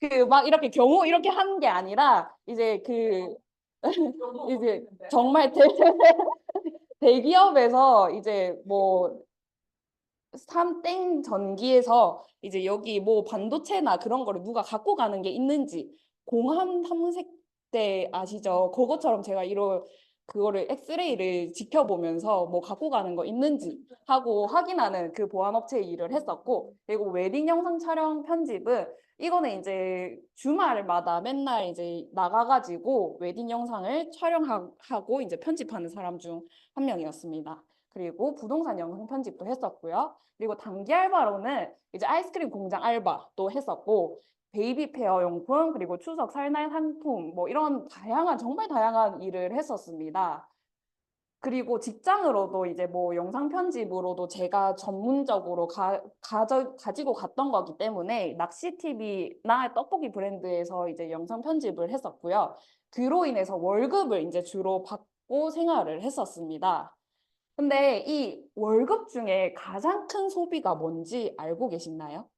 그 막 이렇게 경호 이렇게 하는 게 아니라 이제 이제 정말 대기업에서 이제 뭐 삼땡 전기에서 이제 여기 뭐 반도체나 그런 거를 누가 갖고 가는 게 있는지 공함 탐색대 아시죠? 그것처럼 제가 그거를 엑스레이를 지켜보면서 뭐 갖고 가는 거 있는지 하고 확인하는 그 보안업체 일을 했었고 그리고 웨딩 영상 촬영 편집은 이거는 이제 주말마다 맨날 이제 나가가지고 웨딩 영상을 촬영하고 이제 편집하는 사람 중 한 명이었습니다. 그리고 부동산 영상 편집도 했었고요. 그리고 단기 알바로는 이제 아이스크림 공장 알바도 했었고 베이비 페어 용품 그리고 추석 설날 상품 뭐 이런 정말 다양한 일을 했었습니다. 그리고 직장으로도 이제 뭐 영상 편집으로도 제가 전문적으로 가지고 갔던 거기 때문에 낚시 TV나 떡볶이 브랜드에서 이제 영상 편집을 했었고요. 그로 인해서 월급을 이제 주로 받고 생활을 했었습니다. 근데 이 월급 중에 가장 큰 소비가 뭔지 알고 계시나요?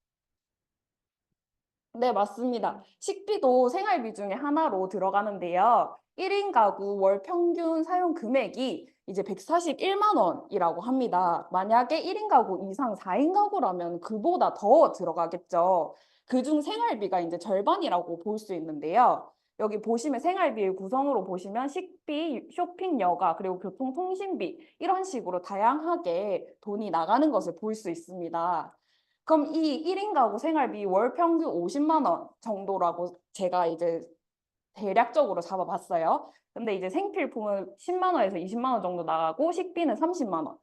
네, 맞습니다. 식비도 생활비 중에 하나로 들어가는데요. 1인 가구 월 평균 사용 금액이 이제 141만 원이라고 합니다. 만약에 1인 가구 이상 4인 가구라면 그보다 더 들어가겠죠. 그중 생활비가 이제 절반이라고 볼 수 있는데요. 여기 보시면 생활비의 구성으로 보시면 식비, 쇼핑 여가, 그리고 교통 통신비 이런 식으로 다양하게 돈이 나가는 것을 볼 수 있습니다. 그럼 이 1인 가구 생활비 월 평균 50만 원 정도라고 제가 이제 대략적으로 잡아봤어요. 근데 이제 생필품은 10만 원에서 20만 원 정도 나가고 식비는 30만 원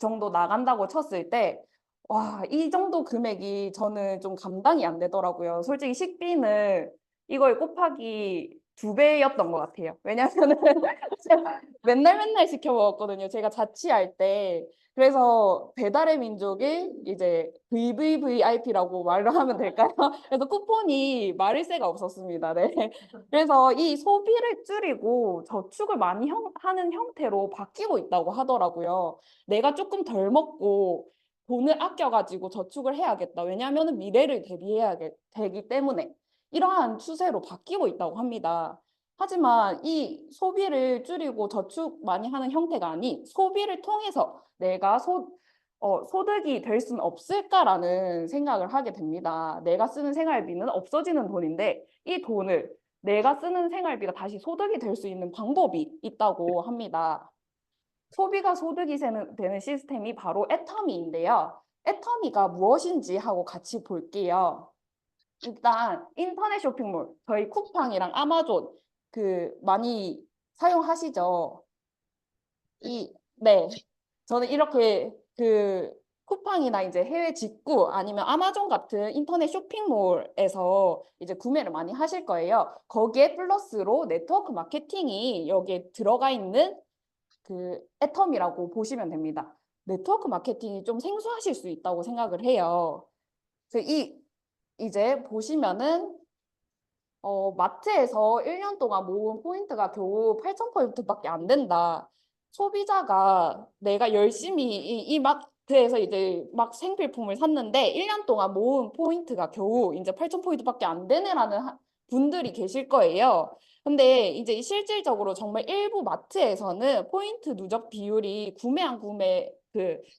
정도 나간다고 쳤을 때 와, 이 정도 금액이 저는 좀 감당이 안 되더라고요. 솔직히 식비는 이걸 곱하기 2배였던 것 같아요. 왜냐면은 제가 맨날 시켜 먹었거든요. 제가 자취할 때. 그래서 배달의 민족이 이제 VVVIP라고 말을 하면 될까요? 그래서 쿠폰이 말일 새가 없었습니다. 네. 그래서 이 소비를 줄이고 저축을 많이 하는 형태로 바뀌고 있다고 하더라고요. 내가 조금 덜 먹고 돈을 아껴가지고 저축을 해야겠다. 왜냐하면 미래를 대비해야 되기 때문에 이러한 추세로 바뀌고 있다고 합니다. 하지만 이 소비를 줄이고 저축 많이 하는 형태가 아닌 소비를 통해서 내가 소득이 될 수는 없을까라는 생각을 하게 됩니다. 내가 쓰는 생활비는 없어지는 돈인데 이 돈을 내가 쓰는 생활비가 다시 소득이 될 수 있는 방법이 있다고 합니다. 소비가 소득이 되는 시스템이 바로 애터미인데요. 애터미가 무엇인지 하고 같이 볼게요. 일단 인터넷 쇼핑몰, 저희 쿠팡이랑 아마존 많이 사용하시죠? 네. 저는 이렇게 쿠팡이나 이제 해외 직구 아니면 아마존 같은 인터넷 쇼핑몰에서 이제 구매를 많이 하실 거예요. 거기에 플러스로 네트워크 마케팅이 여기에 들어가 있는 애텀이라고 보시면 됩니다. 네트워크 마케팅이 좀 생소하실 수 있다고 생각을 해요. 그래서 이제 보시면은 마트에서 1년 동안 모은 포인트가 겨우 8,000포인트밖에 안 된다. 소비자가 내가 열심히 이 마트에서 이제 막 생필품을 샀는데 1년 동안 모은 포인트가 겨우 이제 8,000포인트밖에 안 되네라는 분들이 계실 거예요. 근데 이제 실질적으로 정말 일부 마트에서는 포인트 누적 비율이 구매한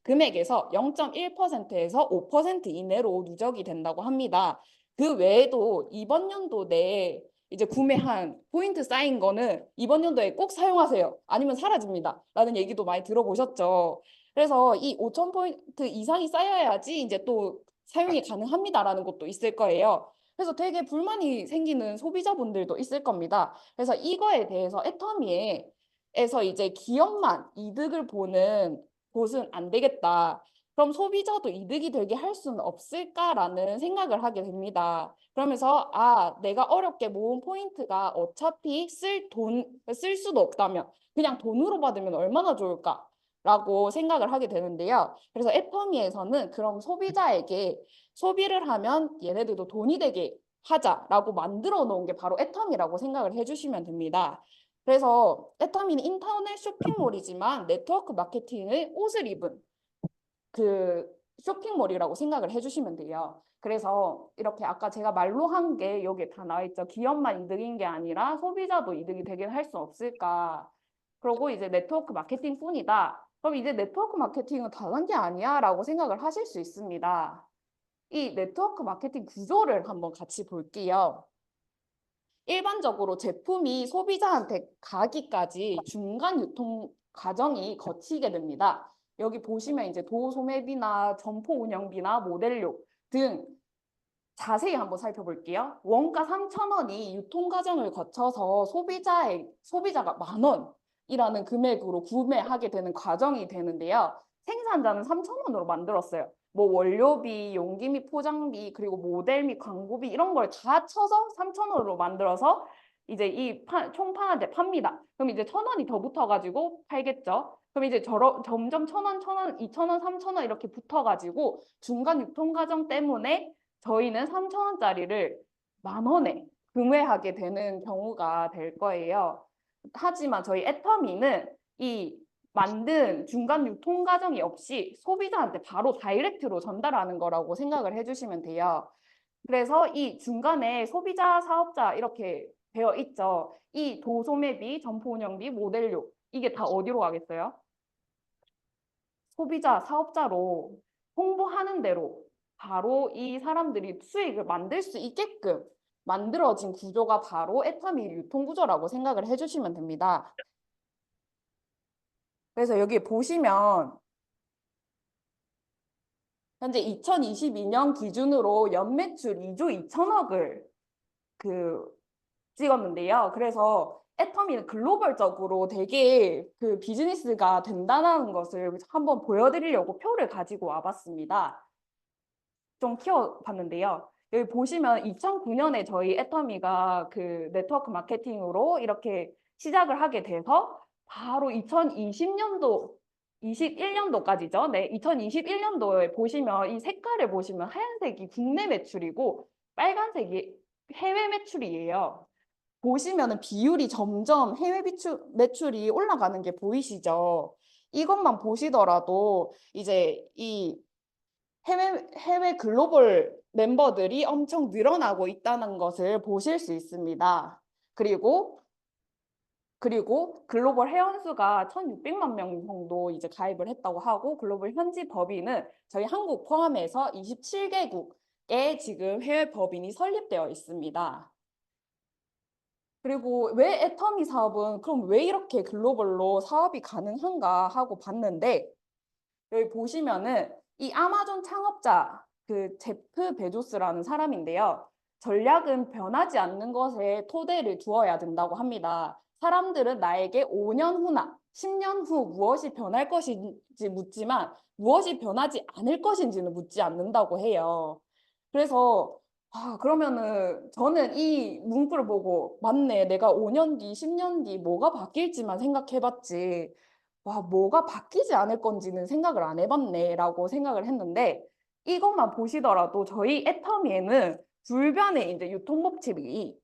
금액에서 0.1%에서 5% 이내로 누적이 된다고 합니다. 그 외에도 이번 연도 내에 이제 구매한 포인트 쌓인 거는 이번 연도에 꼭 사용하세요. 아니면 사라집니다. 라는 얘기도 많이 들어보셨죠. 그래서 이 5,000포인트 이상이 쌓여야지 이제 또 사용이 가능합니다라는 것도 있을 거예요. 그래서 되게 불만이 생기는 소비자분들도 있을 겁니다. 그래서 이거에 대해서 애터미에서 이제 기업만 이득을 보는 곳은 안 되겠다. 그럼 소비자도 이득이 되게 할 수는 없을까라는 생각을 하게 됩니다. 그러면서 내가 어렵게 모은 포인트가 어차피 쓸 수도 없다면 그냥 돈으로 받으면 얼마나 좋을까라고 생각을 하게 되는데요. 그래서 애터미에서는 그럼 소비자에게 소비를 하면 얘네들도 돈이 되게 하자라고 만들어 놓은 게 바로 애터미라고 생각을 해주시면 됩니다. 그래서 애터미는 인터넷 쇼핑몰이지만 네트워크 마케팅을 옷을 입은 쇼핑몰이라고 생각을 해주시면 돼요. 그래서 이렇게 아까 제가 말로 한 게 여기에 다 나와 있죠. 기업만 이득인 게 아니라 소비자도 이득이 되긴 할 수 없을까. 그리고 이제 네트워크 마케팅뿐이다. 그럼 이제 네트워크 마케팅은 다른 게 아니야 라고 생각을 하실 수 있습니다. 이 네트워크 마케팅 구조를 한번 같이 볼게요. 일반적으로 제품이 소비자한테 가기까지 중간 유통 과정이 거치게 됩니다. 여기 보시면 이제 도소매비나 점포 운영비나 모델료 등 자세히 한번 살펴볼게요. 원가 3,000원이 유통 과정을 거쳐서 소비자가 10,000원이라는 금액으로 구매하게 되는 과정이 되는데요. 생산자는 3,000원으로 만들었어요. 뭐 원료비, 용기 및 포장비, 그리고 모델 및 광고비 이런 걸 다 쳐서 3,000원으로 만들어서 이제 총판한테 팝니다. 그럼 이제 1,000원이 더 붙어가지고 팔겠죠. 그럼 이제 점점 1,000원, 1,000원, 2,000원, 3,000원 이렇게 붙어가지고 중간 유통 과정 때문에 저희는 3,000원짜리를 10,000원에 구매하게 되는 경우가 될 거예요. 하지만 저희 애터미는 이 만든 중간 유통 과정이 없이 소비자한테 바로 다이렉트로 전달하는 거라고 생각을 해주시면 돼요. 그래서 이 중간에 소비자, 사업자 이렇게 되어 있죠. 이 도소매비, 점포 운영비, 모델료 이게 다 어디로 가겠어요? 소비자, 사업자로 홍보하는 대로 바로 이 사람들이 수익을 만들 수 있게끔 만들어진 구조가 바로 애터미 유통 구조라고 생각을 해주시면 됩니다. 그래서 여기 보시면 현재 2022년 기준으로 연매출 2조 2천억을 찍었는데요. 그래서 애터미는 글로벌적으로 되게 그 비즈니스가 된다는 것을 한번 보여드리려고 표를 가지고 와봤습니다. 좀 키워봤는데요. 여기 보시면 2009년에 저희 애터미가 그 네트워크 마케팅으로 이렇게 시작을 하게 돼서 바로 2020년도, 21년도까지죠. 네, 2021년도에 보시면 이 색깔을 보시면 하얀색이 국내 매출이고 빨간색이 해외 매출이에요. 보시면은 비율이 점점 해외 매출이 올라가는 게 보이시죠? 이것만 보시더라도 이제 이 해외 글로벌 멤버들이 엄청 늘어나고 있다는 것을 보실 수 있습니다. 그리고 글로벌 회원수가 1,600만 명 정도 이제 가입을 했다고 하고 글로벌 현지 법인은 저희 한국 포함해서 27개국에 지금 해외 법인이 설립되어 있습니다. 그리고 왜 애터미 사업은 그럼 왜 이렇게 글로벌로 사업이 가능한가 하고 봤는데 여기 보시면은 이 아마존 창업자 그 제프 베조스라는 사람인데요. 전략은 변하지 않는 것에 토대를 두어야 된다고 합니다. 사람들은 나에게 5년 후나 10년 후 무엇이 변할 것인지 묻지만 무엇이 변하지 않을 것인지는 묻지 않는다고 해요. 그래서 그러면은 저는 이 문구를 보고 맞네. 내가 5년 뒤, 10년 뒤 뭐가 바뀔지만 생각해봤지. 와, 뭐가 바뀌지 않을 건지는 생각을 안 해봤네 라고 생각을 했는데 이것만 보시더라도 저희 애터미에는 불변의 이제 유통법칙이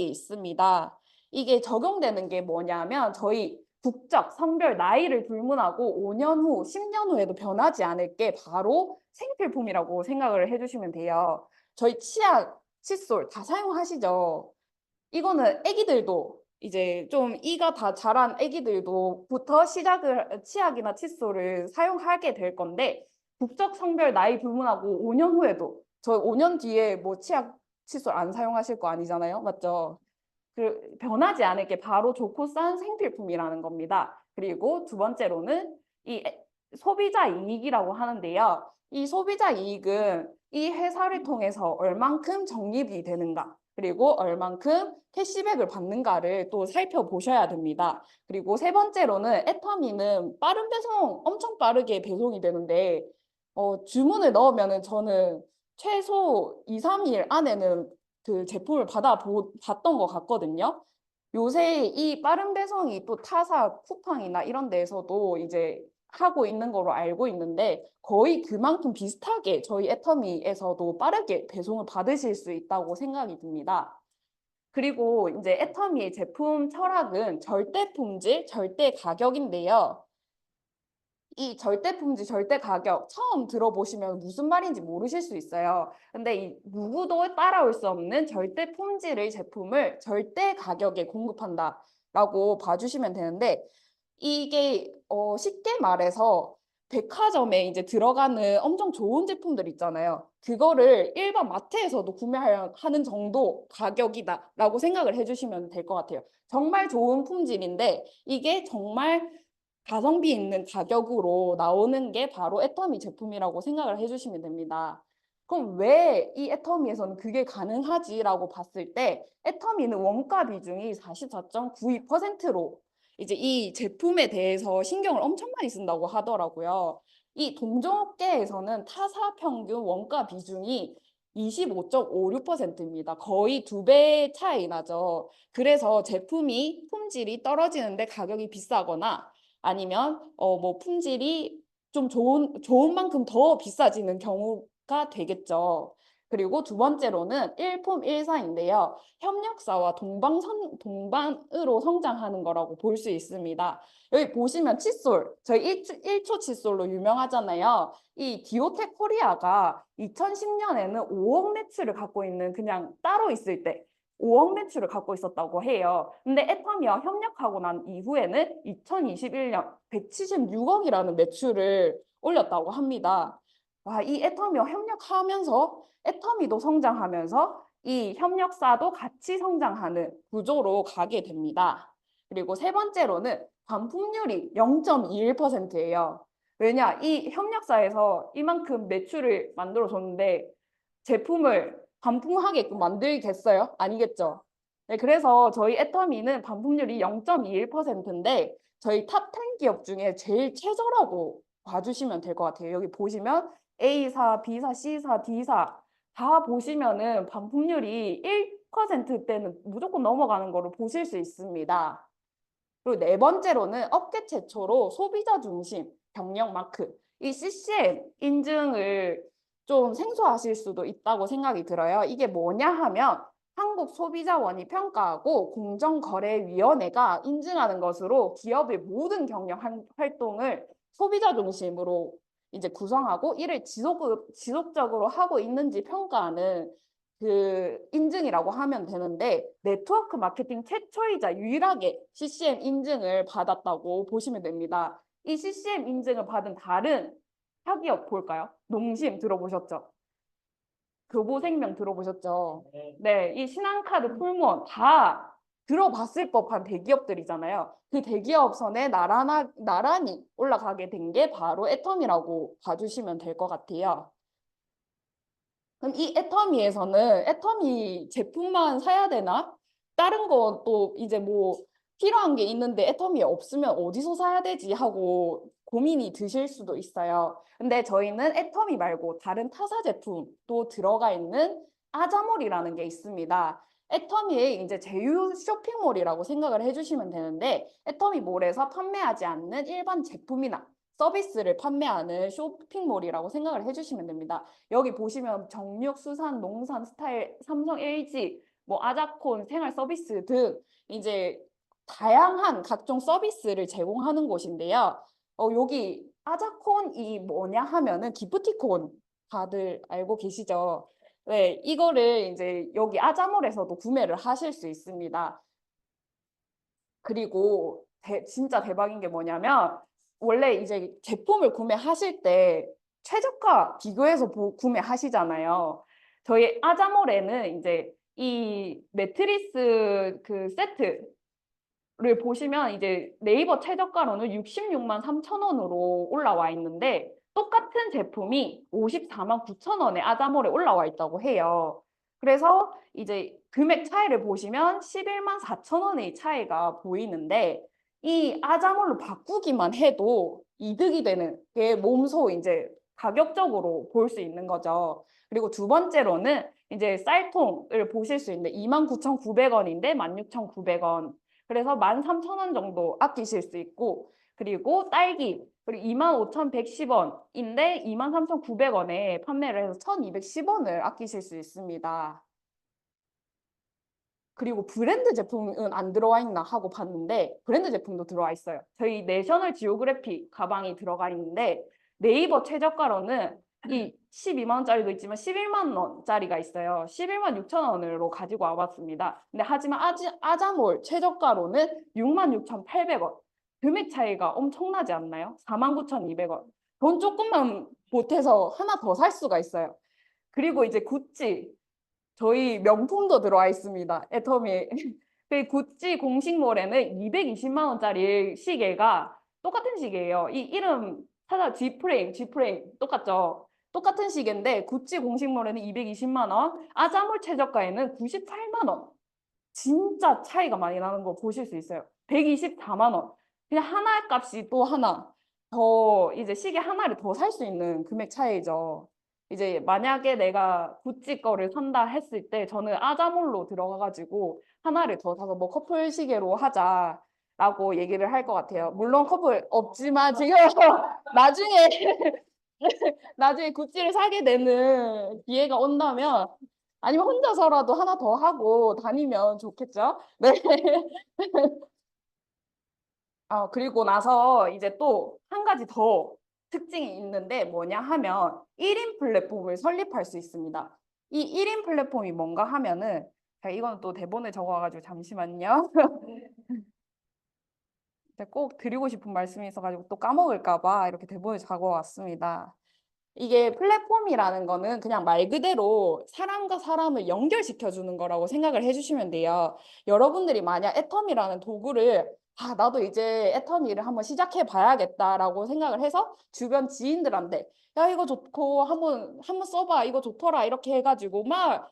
있습니다. 이게 적용되는 게 뭐냐면 저희 국적, 성별, 나이를 불문하고 5년 후, 10년 후에도 변하지 않을 게 바로 생필품이라고 생각을 해주시면 돼요. 저희 치약, 칫솔 다 사용하시죠? 이거는 애기들도 이제 좀 이가 다 자란 애기들도부터 치약이나 칫솔을 사용하게 될 건데 국적, 성별, 나이 불문하고 5년 후에도 저 5년 뒤에 뭐 치약, 칫솔 안 사용하실 거 아니잖아요. 맞죠? 변하지 않을 게 바로 좋고 싼 생필품이라는 겁니다. 그리고 두 번째로는 이 소비자 이익이라고 하는데요. 이 소비자 이익은 이 회사를 통해서 얼만큼 적립이 되는가 그리고 얼만큼 캐시백을 받는가를 또 살펴보셔야 됩니다. 그리고 세 번째로는 애터미는 빠른 배송, 엄청 빠르게 배송이 되는데 주문을 넣으면은 저는 최소 2, 3일 안에는 그 제품을 봤던 것 같거든요. 요새 이 빠른 배송이 또 타사, 쿠팡이나 이런 데에서도 이제 하고 있는 거로 알고 있는데 거의 그만큼 비슷하게 저희 애터미에서도 빠르게 배송을 받으실 수 있다고 생각이 듭니다. 그리고 이제 애터미의 제품 철학은 절대 품질, 절대 가격인데요. 이 절대 품질, 절대 가격 처음 들어보시면 무슨 말인지 모르실 수 있어요. 근데 이 누구도 따라올 수 없는 절대 품질의 제품을 절대 가격에 공급한다라고 봐주시면 되는데 이게 쉽게 말해서 백화점에 이제 들어가는 엄청 좋은 제품들 있잖아요. 그거를 일반 마트에서도 구매하는 정도 가격이다라고 생각을 해주시면 될 것 같아요. 정말 좋은 품질인데 이게 정말 가성비 있는 가격으로 나오는 게 바로 애터미 제품이라고 생각을 해주시면 됩니다. 그럼 왜 이 애터미에서는 그게 가능하지라고 봤을 때 애터미는 원가 비중이 44.92%로 이제 이 제품에 대해서 신경을 엄청 많이 쓴다고 하더라고요. 이 동종업계에서는 타사 평균 원가 비중이 25.56%입니다. 거의 2배 차이 나죠. 그래서 제품이 품질이 떨어지는데 가격이 비싸거나 아니면 뭐 품질이 좀 좋은 만큼 더 비싸지는 경우가 되겠죠. 그리고 두 번째로는 일품일사인데요. 협력사와 동반으로 성장하는 거라고 볼 수 있습니다. 여기 보시면 칫솔, 저희 1초 칫솔로 유명하잖아요. 이 디오텍 코리아가 2010년에는 5억 매출을 갖고 있는 그냥 따로 있을 때 5억 매출을 갖고 있었다고 해요. 근데 애터미와 협력하고 난 이후에는 2021년 176억이라는 매출을 올렸다고 합니다. 와, 이 애터미와 협력하면서 애터미도 성장하면서 이 협력사도 같이 성장하는 구조로 가게 됩니다. 그리고 세 번째로는 반품률이 0.21%예요. 왜냐? 이 협력사에서 이만큼 매출을 만들어줬는데 제품을 반품하게끔 만들겠어요? 아니겠죠? 네, 그래서 저희 애터미는 반품률이 0.21%인데 저희 탑 10 기업 중에 제일 최저라고 봐주시면 될 것 같아요. 여기 보시면 A사, B사, C사, D사 다 보시면은 반품률이 1%대는 무조건 넘어가는 거를 보실 수 있습니다. 그리고 네 번째로는 업계 최초로 소비자 중심 경영 마크, 이 CCM 인증을 좀 생소하실 수도 있다고 생각이 들어요. 이게 뭐냐 하면 한국소비자원이 평가하고 공정거래위원회가 인증하는 것으로 기업의 모든 경영 활동을 소비자 중심으로 이제 구성하고 이를 지속적으로 하고 있는지 평가하는 그 인증이라고 하면 되는데 네트워크 마케팅 최초이자 유일하게 CCM 인증을 받았다고 보시면 됩니다. 이 CCM 인증을 받은 다른 타기업 볼까요? 농심 들어보셨죠? 교보생명 들어보셨죠? 네, 이 신한카드, 풀무원 다 들어봤을 법한 대기업들이잖아요. 그 대기업 선에 나란히 올라가게 된 게 바로 애터미라고 봐주시면 될 것 같아요. 그럼 이 애터미에서는 애터미 제품만 사야 되나? 다른 것도 이제 뭐 필요한 게 있는데 애터미 없으면 어디서 사야 되지 하고 고민이 드실 수도 있어요. 근데 저희는 애터미 말고 다른 타사 제품도 들어가 있는 아자몰이라는 게 있습니다. 애터미의 이제 제휴 쇼핑몰이라고 생각을 해주시면 되는데 애터미몰에서 판매하지 않는 일반 제품이나 서비스를 판매하는 쇼핑몰이라고 생각을 해주시면 됩니다. 여기 보시면 정육, 수산, 농산, 스타일, 삼성, LG, 뭐 아자콘, 생활 서비스 등 이제 다양한 각종 서비스를 제공하는 곳인데요. 여기 아자콘이 뭐냐 하면은 기프티콘 다들 알고 계시죠? 네, 이거를 이제 여기 아자몰에서도 구매를 하실 수 있습니다. 그리고 진짜 대박인 게 뭐냐면 원래 이제 제품을 구매하실 때 최저가 비교해서 구매하시잖아요. 저희 아자몰에는 이제 이 매트리스 그 세트를 보시면 이제 네이버 최저가로는 66만 3천 원으로 올라와 있는데 똑같은 제품이 54만 9천 원에 아자몰에 올라와 있다고 해요. 그래서 이제 금액 차이를 보시면 11만 4천 원의 차이가 보이는데 이 아자몰로 바꾸기만 해도 이득이 되는 게 몸소 이제 가격적으로 볼 수 있는 거죠. 그리고 두 번째로는 이제 쌀통을 보실 수 있는데 29,900원인데 16,900원. 그래서 13,000원 정도 아끼실 수 있고 그리고 딸기 그리고 25,110원인데 23,900원에 판매를 해서 1,210원을 아끼실 수 있습니다. 그리고 브랜드 제품은 안 들어와 있나 하고 봤는데 브랜드 제품도 들어와 있어요. 저희 내셔널 지오그래피 가방이 들어가 있는데 네이버 최저가로는 이 12만 원짜리도 있지만 11만 원짜리가 있어요. 11만 6천 원으로 가지고 와봤습니다. 근데 하지만 아자몰 최저가로는 66,800원. 금액 차이가 엄청나지 않나요? 49,200원. 돈 조금만 보태서 하나 더 살 수가 있어요. 그리고 이제 구찌. 저희 명품도 들어와 있습니다. 애터미. 그 구찌 공식몰에는 220만 원짜리 시계가 똑같은 시계예요. 이 이름 찾아 G프레임 똑같죠? 똑같은 시계인데 구찌 공식몰에는 220만 원, 아자몰 최저가에는 98만 원. 진짜 차이가 많이 나는 거 보실 수 있어요. 124만 원. 그냥 하나의 값이 또 하나 더 이제 시계 하나를 더 살 수 있는 금액 차이죠. 이제 만약에 내가 구찌 거를 산다 했을 때 저는 아자몰로 들어가가지고 하나를 더 사서 뭐 커플 시계로 하자라고 얘기를 할 것 같아요. 물론 커플 없지만 지금 나중에 나중에 구찌를 사게 되는 기회가 온다면 아니면 혼자서라도 하나 더 하고 다니면 좋겠죠? 네. 그리고 나서 이제 또 한 가지 더 특징이 있는데 뭐냐 하면 1인 플랫폼을 설립할 수 있습니다. 이 1인 플랫폼이 뭔가 하면은 이건 또 대본에 적어가지고 잠시만요. 꼭 드리고 싶은 말씀이 있어가지고 또 까먹을까 봐 이렇게 대본에 적어왔습니다. 이게 플랫폼이라는 거는 그냥 말 그대로 사람과 사람을 연결시켜 주는 거라고 생각을 해주시면 돼요. 여러분들이 만약 애터미라는 도구를 나도 이제 애터미를 한번 시작해 봐야겠다라고 생각을 해서 주변 지인들한테 야, 이거 좋고 한번 써봐. 이거 좋더라. 이렇게 해가지고 막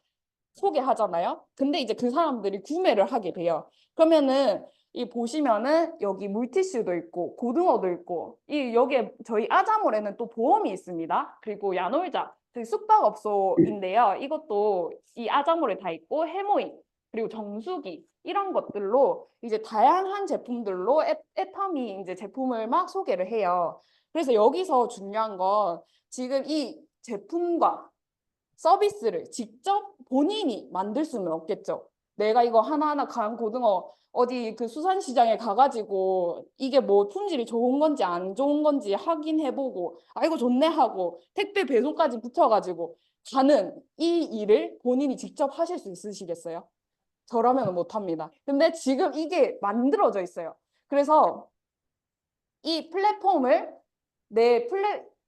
소개하잖아요. 근데 이제 그 사람들이 구매를 하게 돼요. 그러면은 이 보시면은 여기 물티슈도 있고 고등어도 있고 이 여기에 저희 아자몰에는 또 보험이 있습니다. 그리고 야놀자 저희 숙박업소인데요. 이것도 이 아자몰에 다 있고 해모임 그리고 정수기 이런 것들로 이제 다양한 제품들로 애터미 이제 제품을 막 소개를 해요. 그래서 여기서 중요한 건 지금 이 제품과 서비스를 직접 본인이 만들 수는 없겠죠. 내가 이거 하나하나 간 고등어 어디 그 수산시장에 가가지고 이게 뭐 품질이 좋은 건지 안 좋은 건지 확인해보고 아 이거 좋네 하고 택배 배송까지 붙여가지고 가는 이 일을 본인이 직접 하실 수 있으시겠어요? 저라면 못합니다. 근데 지금 이게 만들어져 있어요. 그래서 이 플랫폼을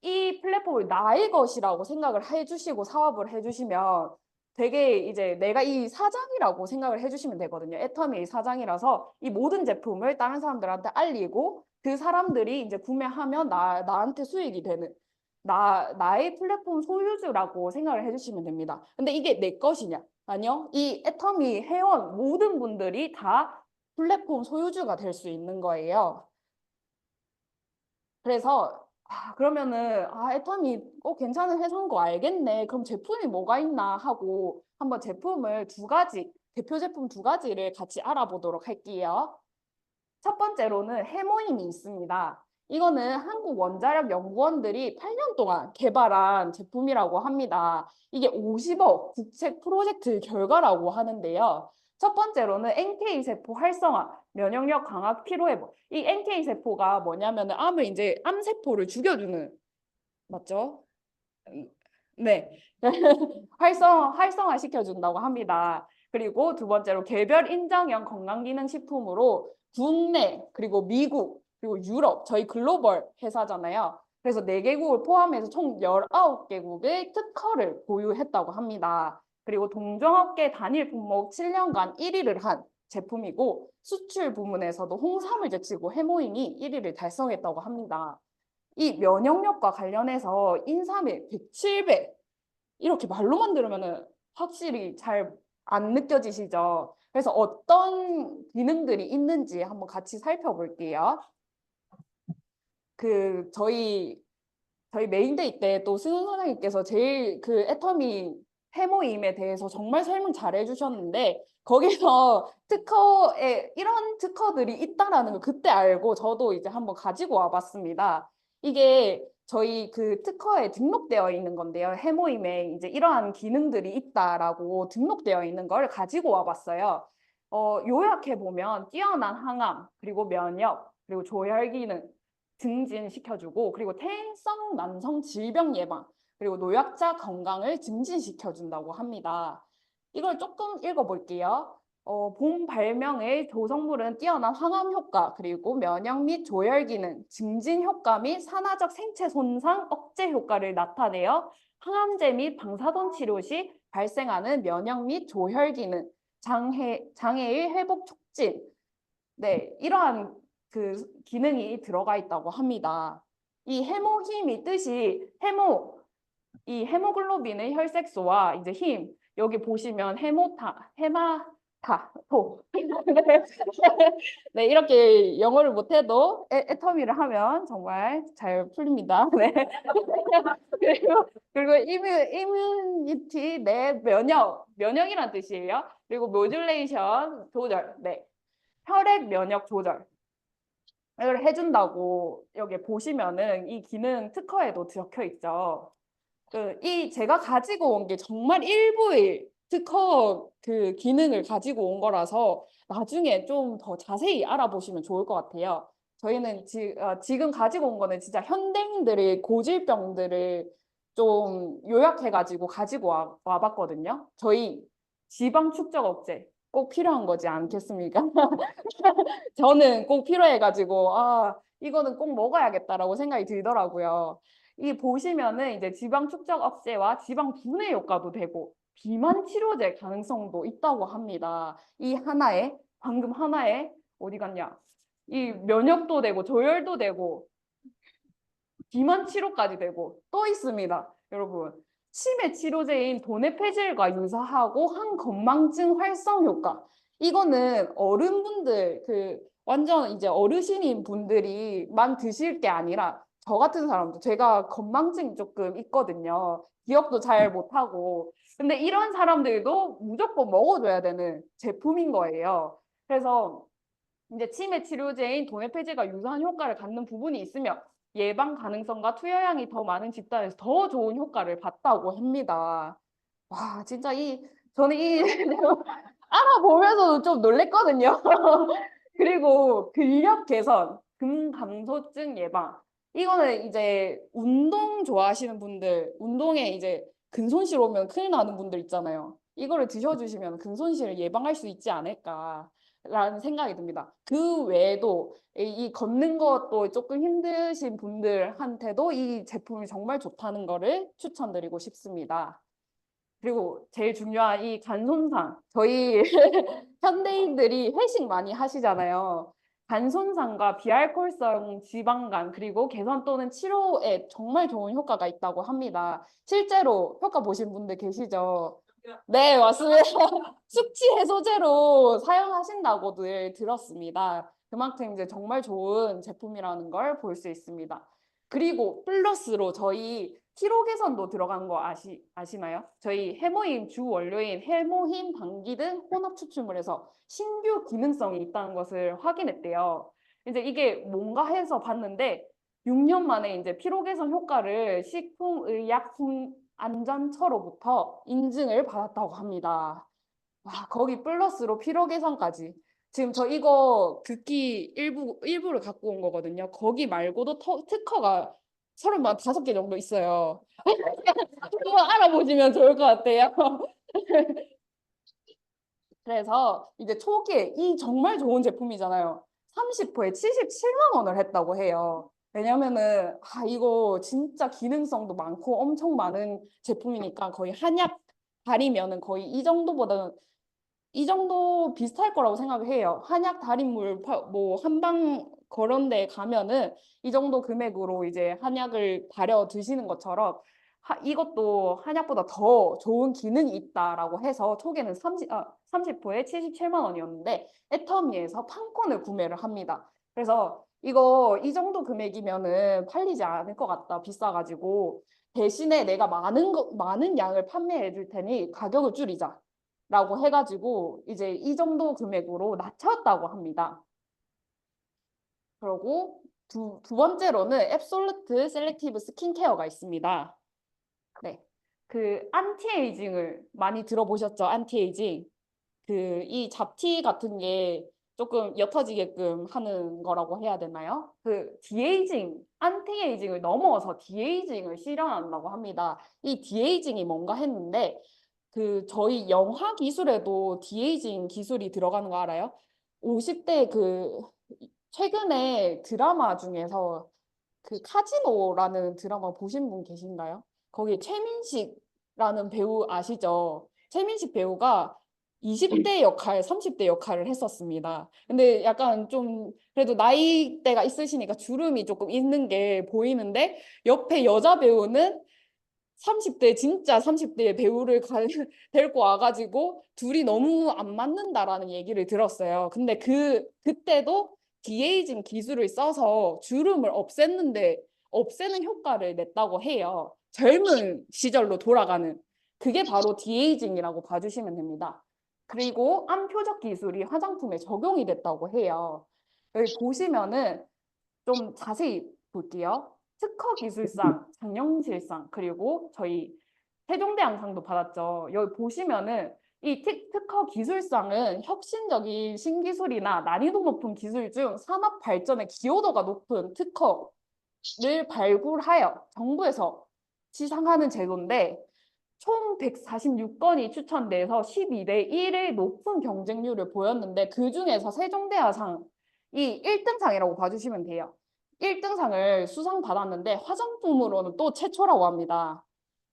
이 플랫폼을 나의 것이라고 생각을 해주시고 사업을 해주시면 되게 이제 내가 이 사장이라고 생각을 해주시면 되거든요. 애터미의 사장이라서 이 모든 제품을 다른 사람들한테 알리고 그 사람들이 이제 구매하면 나한테 수익이 되는 나의 플랫폼 소유주라고 생각을 해주시면 됩니다. 근데 이게 내 것이냐? 아니요. 이 애터미 회원 모든 분들이 다 플랫폼 소유주가 될 수 있는 거예요. 그래서 그러면은 애터미 괜찮은 회사인 거 알겠네. 그럼 제품이 뭐가 있나 하고 한번 제품을 대표 제품 두 가지를 같이 알아보도록 할게요. 첫 번째로는 해모임이 있습니다. 이거는 한국 원자력 연구원들이 8년 동안 개발한 제품이라고 합니다. 이게 50억 국책 프로젝트 결과라고 하는데요. 첫 번째로는 NK세포 활성화, 면역력 강화, 피로회복. 이 NK세포가 뭐냐면은 암세포를 죽여주는, 맞죠? 네. 활성화 시켜준다고 합니다. 그리고 두 번째로 개별 인정형 건강기능식품으로 국내, 그리고 미국, 그리고 유럽, 저희 글로벌 회사잖아요. 그래서 4개국을 포함해서 총 19개국의 특허를 보유했다고 합니다. 그리고 동종업계 단일 품목 7년간 1위를 한 제품이고 수출 부문에서도 홍삼을 제치고 해모임이 1위를 달성했다고 합니다. 이 면역력과 관련해서 인삼의 107배 이렇게 말로만 들으면 확실히 잘 안 느껴지시죠? 그래서 어떤 기능들이 있는지 한번 같이 살펴볼게요. 저희 메인데이 때 또 승훈 선생님께서 제일 그 애터미 해모임에 대해서 정말 설명 잘 해주셨는데 거기서 이런 특허들이 있다라는 걸 그때 알고 저도 이제 한번 가지고 와봤습니다. 이게 저희 그 특허에 등록되어 있는 건데요. 해모임에 이제 이러한 기능들이 있다라고 등록되어 있는 걸 가지고 와봤어요. 요약해 보면 뛰어난 항암, 그리고 면역, 그리고 조혈 기능 증진시켜주고 그리고 퇴행성 만성 질병 예방 그리고 노약자 건강을 증진시켜준다고 합니다. 이걸 조금 읽어볼게요. 본 발명의 조성물은 뛰어난 항암 효과, 그리고 면역 및 조혈 기능, 증진 효과 및 산화적 생체 손상 억제 효과를 나타내어 항암제 및 방사선 치료 시 발생하는 면역 및 조혈 기능, 장애의 회복 촉진, 네, 이러한 그 기능이 들어가 있다고 합니다. 이 해모힘이 뜻이 이 헤모글로빈의 혈색소와 이제 힘, 여기 보시면 헤마타토. 네, 이렇게 영어를 못해도 애터미를 하면 정말 잘 풀립니다. 네. 그리고 이뮤니티, 내 면역이란 뜻이에요. 그리고 모듈레이션, 조절, 네. 혈액 면역 조절. 을 해준다고 여기 보시면은 이 기능 특허에도 적혀 있죠. 제가 가지고 온 게 정말 일부의 특허 그 기능을 가지고 온 거라서 나중에 좀 더 자세히 알아보시면 좋을 것 같아요. 저희는 지금 가지고 온 거는 진짜 현대인들의 고질병들을 좀 요약해가지고 가지고 와봤거든요. 저희 지방 축적 억제 꼭 필요한 거지 않겠습니까? 저는 꼭 필요해가지고 이거는 꼭 먹어야겠다라고 생각이 들더라고요. 이 보시면은 이제 지방 축적 억제와 지방 분해 효과도 되고 비만 치료제 가능성도 있다고 합니다. 이 하나에 방금 하나에 어디 갔냐? 이 면역도 되고 조혈도 되고 비만 치료까지 되고 또 있습니다. 여러분, 치매 치료제인 도네페질과 유사하고 항건망증 활성 효과. 이거는 어른분들 완전 이제 어르신인 분들이만 드실 게 아니라 저 같은 사람도 제가 건망증이 조금 있거든요. 기억도 잘 못하고. 근데 이런 사람들도 무조건 먹어줘야 되는 제품인 거예요. 그래서 이제 치매 치료제인 도네페질과 유사한 효과를 갖는 부분이 있으며 예방 가능성과 투여량이 더 많은 집단에서 더 좋은 효과를 봤다고 합니다. 와, 진짜 저는 이 알아보면서도 좀 놀랬거든요. 그리고 근력 개선, 근감소증 예방. 이거는 이제 운동 좋아하시는 분들, 운동에 이제 근손실 오면 큰일 나는 분들 있잖아요. 이거를 드셔주시면 근손실을 예방할 수 있지 않을까라는 생각이 듭니다. 그 외에도 이 걷는 것도 조금 힘드신 분들한테도 이 제품이 정말 좋다는 거를 추천드리고 싶습니다. 그리고 제일 중요한 이 간 손상. 저희 현대인들이 회식 많이 하시잖아요. 간 손상과 비알코올성 지방간 그리고 개선 또는 치료에 정말 좋은 효과가 있다고 합니다. 실제로 효과 보신 분들 계시죠? 네, 맞습니다. 숙취 해소제로 사용하신다고들 들었습니다. 그만큼 이제 정말 좋은 제품이라는 걸 볼 수 있습니다. 그리고 플러스로 저희 피로 개선도 들어간 거 아시나요? 저희 해모임 주 원료인 해모힘 방기등 혼합 추출물에서 신규 기능성이 있다는 것을 확인했대요. 이제 이게 뭔가 해서 봤는데 6년 만에 이제 피로 개선 효과를 식품의약품안전처로부터 인증을 받았다고 합니다. 와, 거기 플러스로 피로 개선까지. 지금 저 이거 듣기 일부를 갖고 온 거거든요. 거기 말고도 특허가 35개 정도 있어요. 한번 알아보시면 좋을 것 같아요. 그래서 이제 초기에 이 정말 좋은 제품이잖아요. 30호에 77만 원을 했다고 해요. 왜냐면은 이거 진짜 기능성도 많고 엄청 많은 제품이니까 거의 한약 달이면은 거의 이 정도 비슷할 거라고 생각해요. 한약 달인물 뭐 한방 그런 데 가면은 이 정도 금액으로 이제 한약을 달여 드시는 것처럼 이것도 한약보다 더 좋은 기능이 있다라고 해서 초기에는 30호에 77만 원이었는데 애터미에서 판권을 구매를 합니다. 그래서 이거 이 정도 금액이면은 팔리지 않을 것 같다. 비싸가지고 대신에 내가 많은 양을 판매해 줄 테니 가격을 줄이자. 라고 해가지고 이제 이 정도 금액으로 낮췄다고 합니다. 그리고 두 번째로는 앱솔루트 셀렉티브 스킨케어가 있습니다. 네, 안티에이징을 많이 들어보셨죠? 안티에이징. 이 잡티 같은 게 조금 옅어지게끔 하는 거라고 해야 되나요? 디에이징, 안티에이징을 넘어서 디에이징을 실현한다고 합니다. 이 디에이징이 뭔가 했는데 저희 영화 기술에도 디에이징 기술이 들어가는 거 알아요? 50대 최근에 드라마 중에서 카지노라는 드라마 보신 분 계신가요? 거기 최민식라는 배우 아시죠? 최민식 배우가 20대 역할, 30대 역할을 했었습니다. 근데 약간 좀 그래도 나이대가 있으시니까 주름이 조금 있는 게 보이는데 옆에 여자 배우는 30대 진짜 30대의 배우를 데리고 와가지고 둘이 너무 안 맞는다라는 얘기를 들었어요. 근데 그때도 디에이징 기술을 써서 주름을 없애는 효과를 냈다고 해요. 젊은 시절로 돌아가는 그게 바로 디에이징이라고 봐주시면 됩니다. 그리고 암표적 기술이 화장품에 적용이 됐다고 해요. 여기 보시면은 좀 자세히 볼게요. 특허 기술상, 장영실상, 그리고 저희 세종대왕상도 받았죠. 여기 보시면은 이 특허 기술상은 혁신적인 신기술이나 난이도 높은 기술 중 산업 발전의 기여도가 높은 특허를 발굴하여 정부에서 지상하는 제도인데 총 146건이 추천돼서 12대 1의 높은 경쟁률을 보였는데 그 중에서 세종대왕상이 1등상이라고 봐주시면 돼요. 1등상을 수상받았는데 화장품으로는 또 최초라고 합니다.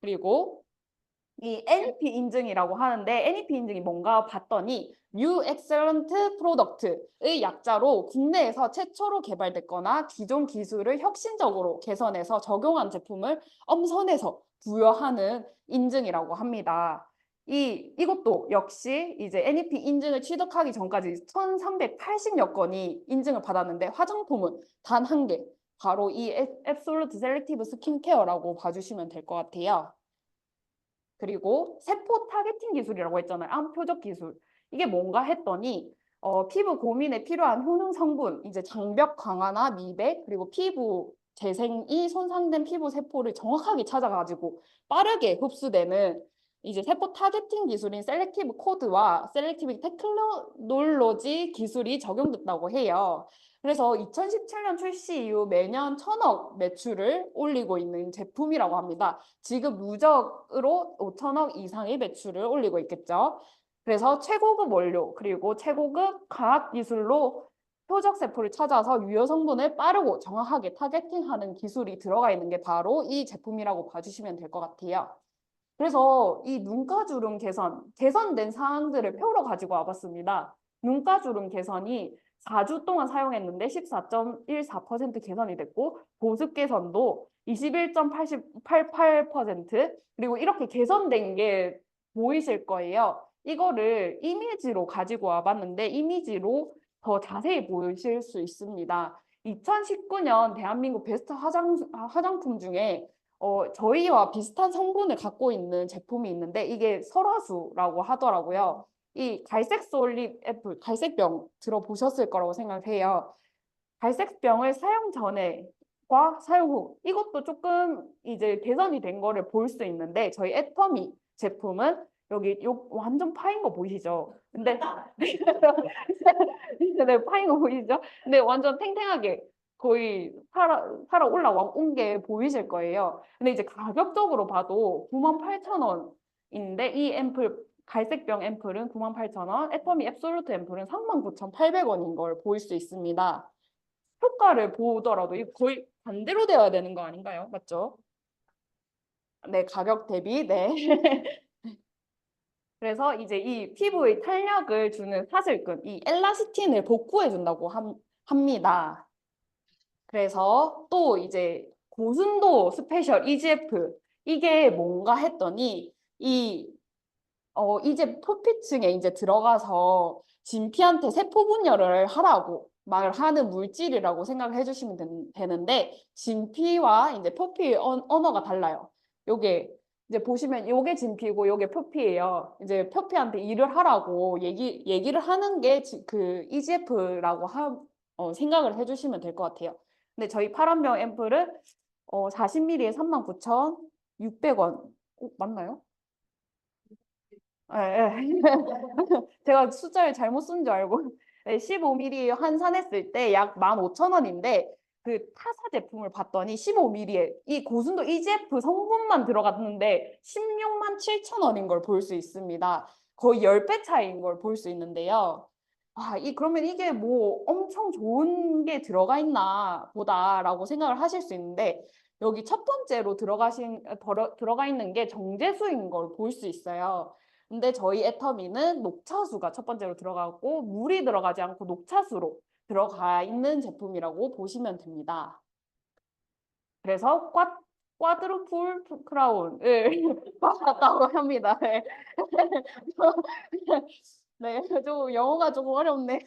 그리고 이 NEP 인증이라고 하는데 NEP 인증이 뭔가 봤더니 New Excellent Product의 약자로 국내에서 최초로 개발됐거나 기존 기술을 혁신적으로 개선해서 적용한 제품을 엄선해서 부여하는 인증이라고 합니다. 이것도 역시 이제 NEP 인증을 취득하기 전까지 1380여 건이 인증을 받았는데 화장품은 단 한 개, 바로 이 Absolute Selective Skincare라고 봐주시면 될 것 같아요. 그리고 세포 타겟팅 기술이라고 했잖아요. 암 표적 기술. 이게 뭔가 했더니 피부 고민에 필요한 효능 성분, 이제 장벽 강화나 미백, 그리고 피부 재생이 손상된 피부 세포를 정확하게 찾아가지고 빠르게 흡수되는 이제 세포 타겟팅 기술인 셀렉티브 코드와 셀렉티브 테크놀로지 기술이 적용됐다고 해요. 그래서 2017년 출시 이후 매년 1000억 매출을 올리고 있는 제품이라고 합니다. 지금 누적으로 5천억 이상의 매출을 올리고 있겠죠. 그래서 최고급 원료 그리고 최고급 과학 기술로 표적 세포를 찾아서 유효 성분을 빠르고 정확하게 타겟팅하는 기술이 들어가 있는 게 바로 이 제품이라고 봐주시면 될 것 같아요. 그래서 이 눈가주름 개선된 사항들을 표로 가지고 와봤습니다. 눈가주름 개선이 4주 동안 사용했는데 14.14% 개선이 됐고 보습 개선도 21.88% 그리고 이렇게 개선된 게 보이실 거예요. 이거를 이미지로 가지고 와봤는데 이미지로 더 자세히 보실 수 있습니다. 2019년 대한민국 베스트 화장품 중에 저희와 비슷한 성분을 갖고 있는 제품이 있는데 이게 설화수라고 하더라고요. 이 갈색 솔립 애플, 갈색병 들어보셨을 거라고 생각해요. 갈색병을 사용 전에과 사용 후 이것도 조금 이제 개선이 된 거를 볼 수 있는데 저희 애터미 제품은 여기 완전 파인 거 보이시죠? 근데 네, 파인 거 보이시죠? 근데 완전 탱탱하게 거의 살아 올라온 게 보이실 거예요. 근데 이제 가격적으로 봐도 98,000원인데 이 앰플 갈색병 앰플은 98,000원, 애터미 앱솔루트 앰플은 39,800원인 걸 볼 수 있습니다. 효과를 보더라도 이거 거의 반대로 되어야 되는 거 아닌가요? 맞죠? 네, 가격 대비, 네. 그래서 이제 이 피부의 탄력을 주는 사슬근, 이 엘라스틴을 복구해 준다고 합니다. 그래서 또 이제 고순도 스페셜 EGF 이게 뭔가 했더니 이제 표피층에 이제 들어가서 진피한테 세포 분열을 하라고 말을 하는 물질이라고 생각을 해주시면 되는데 진피와 이제 표피 언어가 달라요. 요게 이제 보시면 요게 진피고 요게 표피예요. 이제 표피한테 일을 하라고 얘기를 하는 게 그 EGF라고 생각을 해주시면 될 것 같아요. 근데 저희 파란병 앰플은 40ml에 39,600원. 맞나요? 예, 예. 제가 숫자를 잘못 쓴 줄 알고 15ml 환산했을 때 약 15,000원인데 그 타사 제품을 봤더니 15ml에 이 고순도 EGF 성분만 들어갔는데 167,000원인 걸 볼 수 있습니다. 거의 10배 차이인 걸 볼 수 있는데요. 그러면 이게 뭐 엄청 좋은 게 들어가 있나 보다라고 생각을 하실 수 있는데 여기 첫 번째로 들어가 있는 게 정제수인 걸 볼 수 있어요. 근데 저희 애터미는 녹차수가 첫 번째로 들어가고 물이 들어가지 않고 녹차수로 들어가 있는 제품이라고 보시면 됩니다. 그래서 꽈드루플 크라운을 받았다고 합니다. 네. 네, 좀 영어가 조금 어렵네요.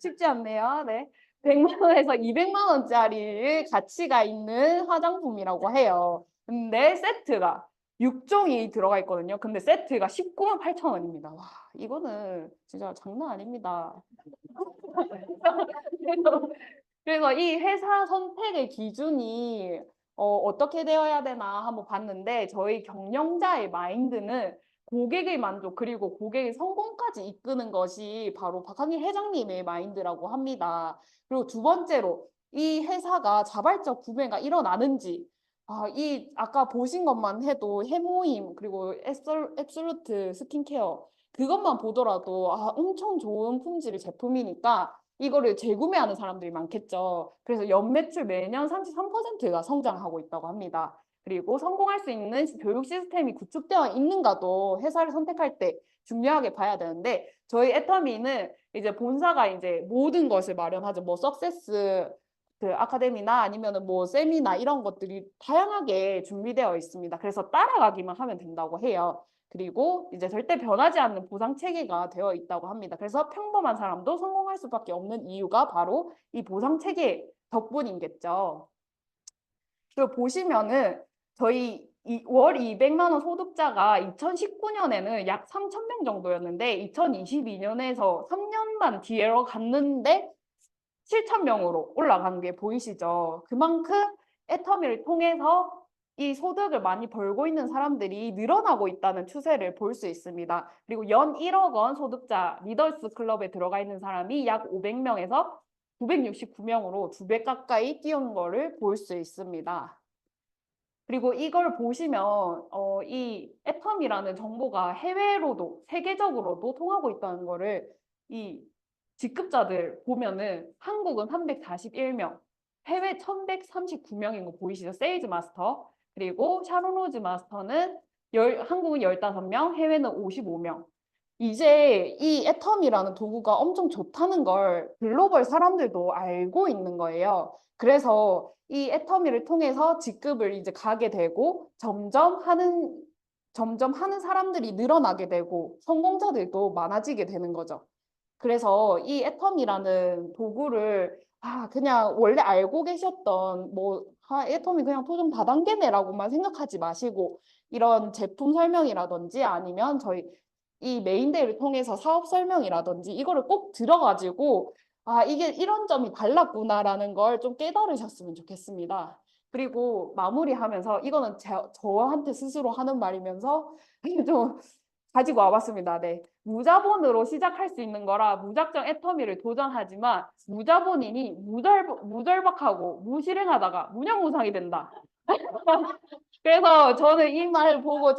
쉽지 않네요. 네. 100만 원에서 200만 원짜리 가치가 있는 화장품이라고 해요. 근데 세트가 6종이 들어가 있거든요. 근데 세트가 198,000원입니다. 와, 이거는 진짜 장난 아닙니다. 그래서 이 회사 선택의 기준이 어떻게 되어야 되나 한번 봤는데 저희 경영자의 마인드는 고객의 만족 그리고 고객의 성공까지 이끄는 것이 바로 박한길 회장님의 마인드라고 합니다. 그리고 두 번째로 이 회사가 자발적 구매가 일어나는지 아까 보신 것만 해도 해모임 그리고 앱솔루트 스킨케어 그것만 보더라도 엄청 좋은 품질의 제품이니까 이거를 재구매하는 사람들이 많겠죠. 그래서 연매출 매년 33%가 성장하고 있다고 합니다. 그리고 성공할 수 있는 교육 시스템이 구축되어 있는가도 회사를 선택할 때 중요하게 봐야 되는데, 저희 애터미는 이제 본사가 이제 모든 것을 마련하죠. 뭐 석세스 그 아카데미나 아니면은 뭐 세미나 이런 것들이 다양하게 준비되어 있습니다. 그래서 따라가기만 하면 된다고 해요. 그리고 이제 절대 변하지 않는 보상 체계가 되어 있다고 합니다. 그래서 평범한 사람도 성공할 수밖에 없는 이유가 바로 이 보상 체계 덕분이겠죠. 그리고 보시면은 저희 월 200만 원 소득자가 2019년에는 약 3,000명 정도였는데 2022년에서 3년만 뒤로 갔는데 7,000명으로 올라간 게 보이시죠? 그만큼 애터미를 통해서 이 소득을 많이 벌고 있는 사람들이 늘어나고 있다는 추세를 볼 수 있습니다. 그리고 연 1억 원 소득자 리더스 클럽에 들어가 있는 사람이 약 500명에서 969명으로 2배 가까이 뛰어온 거를 볼 수 있습니다. 그리고 이걸 보시면 이 애텀이라는 정보가 해외로도 세계적으로도 통하고 있다는 거를 이 직급자들 보면은 한국은 341명, 해외 1139명인 거 보이시죠? 세일즈 마스터. 그리고 샤론 로즈 마스터는 한국은 15명, 해외는 55명. 이제 이 애텀이라는 도구가 엄청 좋다는 걸 글로벌 사람들도 알고 있는 거예요. 그래서 이 애터미를 통해서 직급을 이제 가게 되고 점점 하는 사람들이 늘어나게 되고 성공자들도 많아지게 되는 거죠. 그래서 이 애터미라는 도구를 그냥 원래 알고 계셨던 애터미 그냥 토종 다단계네라고만 생각하지 마시고 이런 제품 설명이라든지 아니면 저희 이 메인데이를 통해서 사업 설명이라든지 이거를 꼭 들어가지고 이게 이런 점이 달랐구나라는 걸 좀 깨달으셨으면 좋겠습니다. 그리고 마무리하면서 이거는 저한테 스스로 하는 말이면서 좀 가지고 와봤습니다. 네. 무자본으로 시작할 수 있는 거라 무작정 애터미를 도전하지만 무자본이니 무절박하고 무실행하다가 무념무상이 된다. 그래서 저는 이 말 보고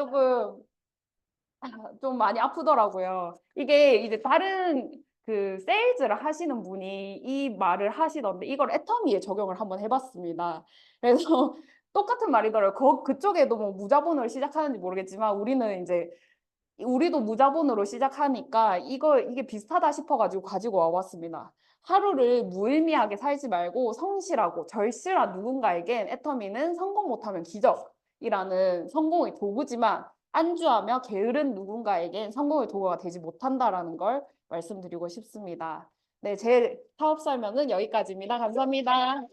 좀 많이 아프더라고요. 이게 이제 다른 그 세일즈를 하시는 분이 이 말을 하시던데 이걸 애터미에 적용을 한번 해봤습니다. 그래서 똑같은 말이더라고요. 그쪽에도 뭐 무자본으로 시작하는지 모르겠지만 우리도 무자본으로 시작하니까 이게 비슷하다 싶어가지고 가지고 와봤습니다. 하루를 무의미하게 살지 말고 성실하고 절실한 누군가에겐 애터미는 성공 못하면 기적이라는 성공의 도구지만 안주하며 게으른 누군가에겐 성공의 도구가 되지 못한다라는 걸 말씀드리고 싶습니다. 네, 제 사업 설명은 여기까지입니다. 감사합니다.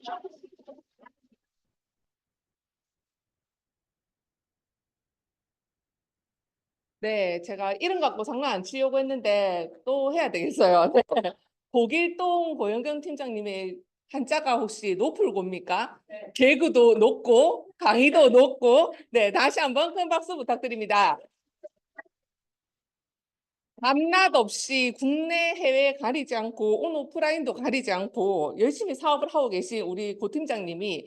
네, 제가 이름 갖고 장난 안 치려고 했는데 또 해야 되겠어요. 네. 고길동 고영경 팀장님의 한자가 혹시 노풀고입니까? 네. 개그도 높고 강의도 높고 네, 다시 한번 큰 박수 부탁드립니다. 밤낮 없이 국내 해외 가리지 않고 온 오프라인도 가리지 않고 열심히 사업을 하고 계신 우리 고 팀장님이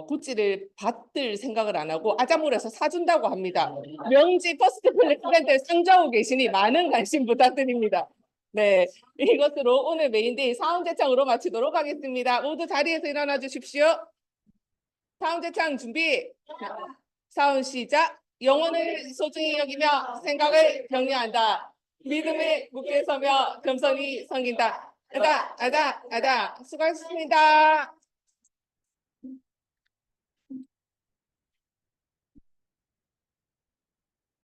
구찌를 받을 생각을 안 하고 아자몰에서 사준다고 합니다. 명지 퍼스트 플래스 센터에 상주하고 계시니 많은 관심 부탁드립니다. 네, 이것으로 오늘 메인데이 사원제창으로 마치도록 하겠습니다. 모두 자리에서 일어나 주십시오. 사원제창 준비. 사원 시작. 영혼을 소중히 여기며 생각을 격려한다. 믿음에 굳게 서며 겸손히 섬긴다. 아다. 수고하셨습니다.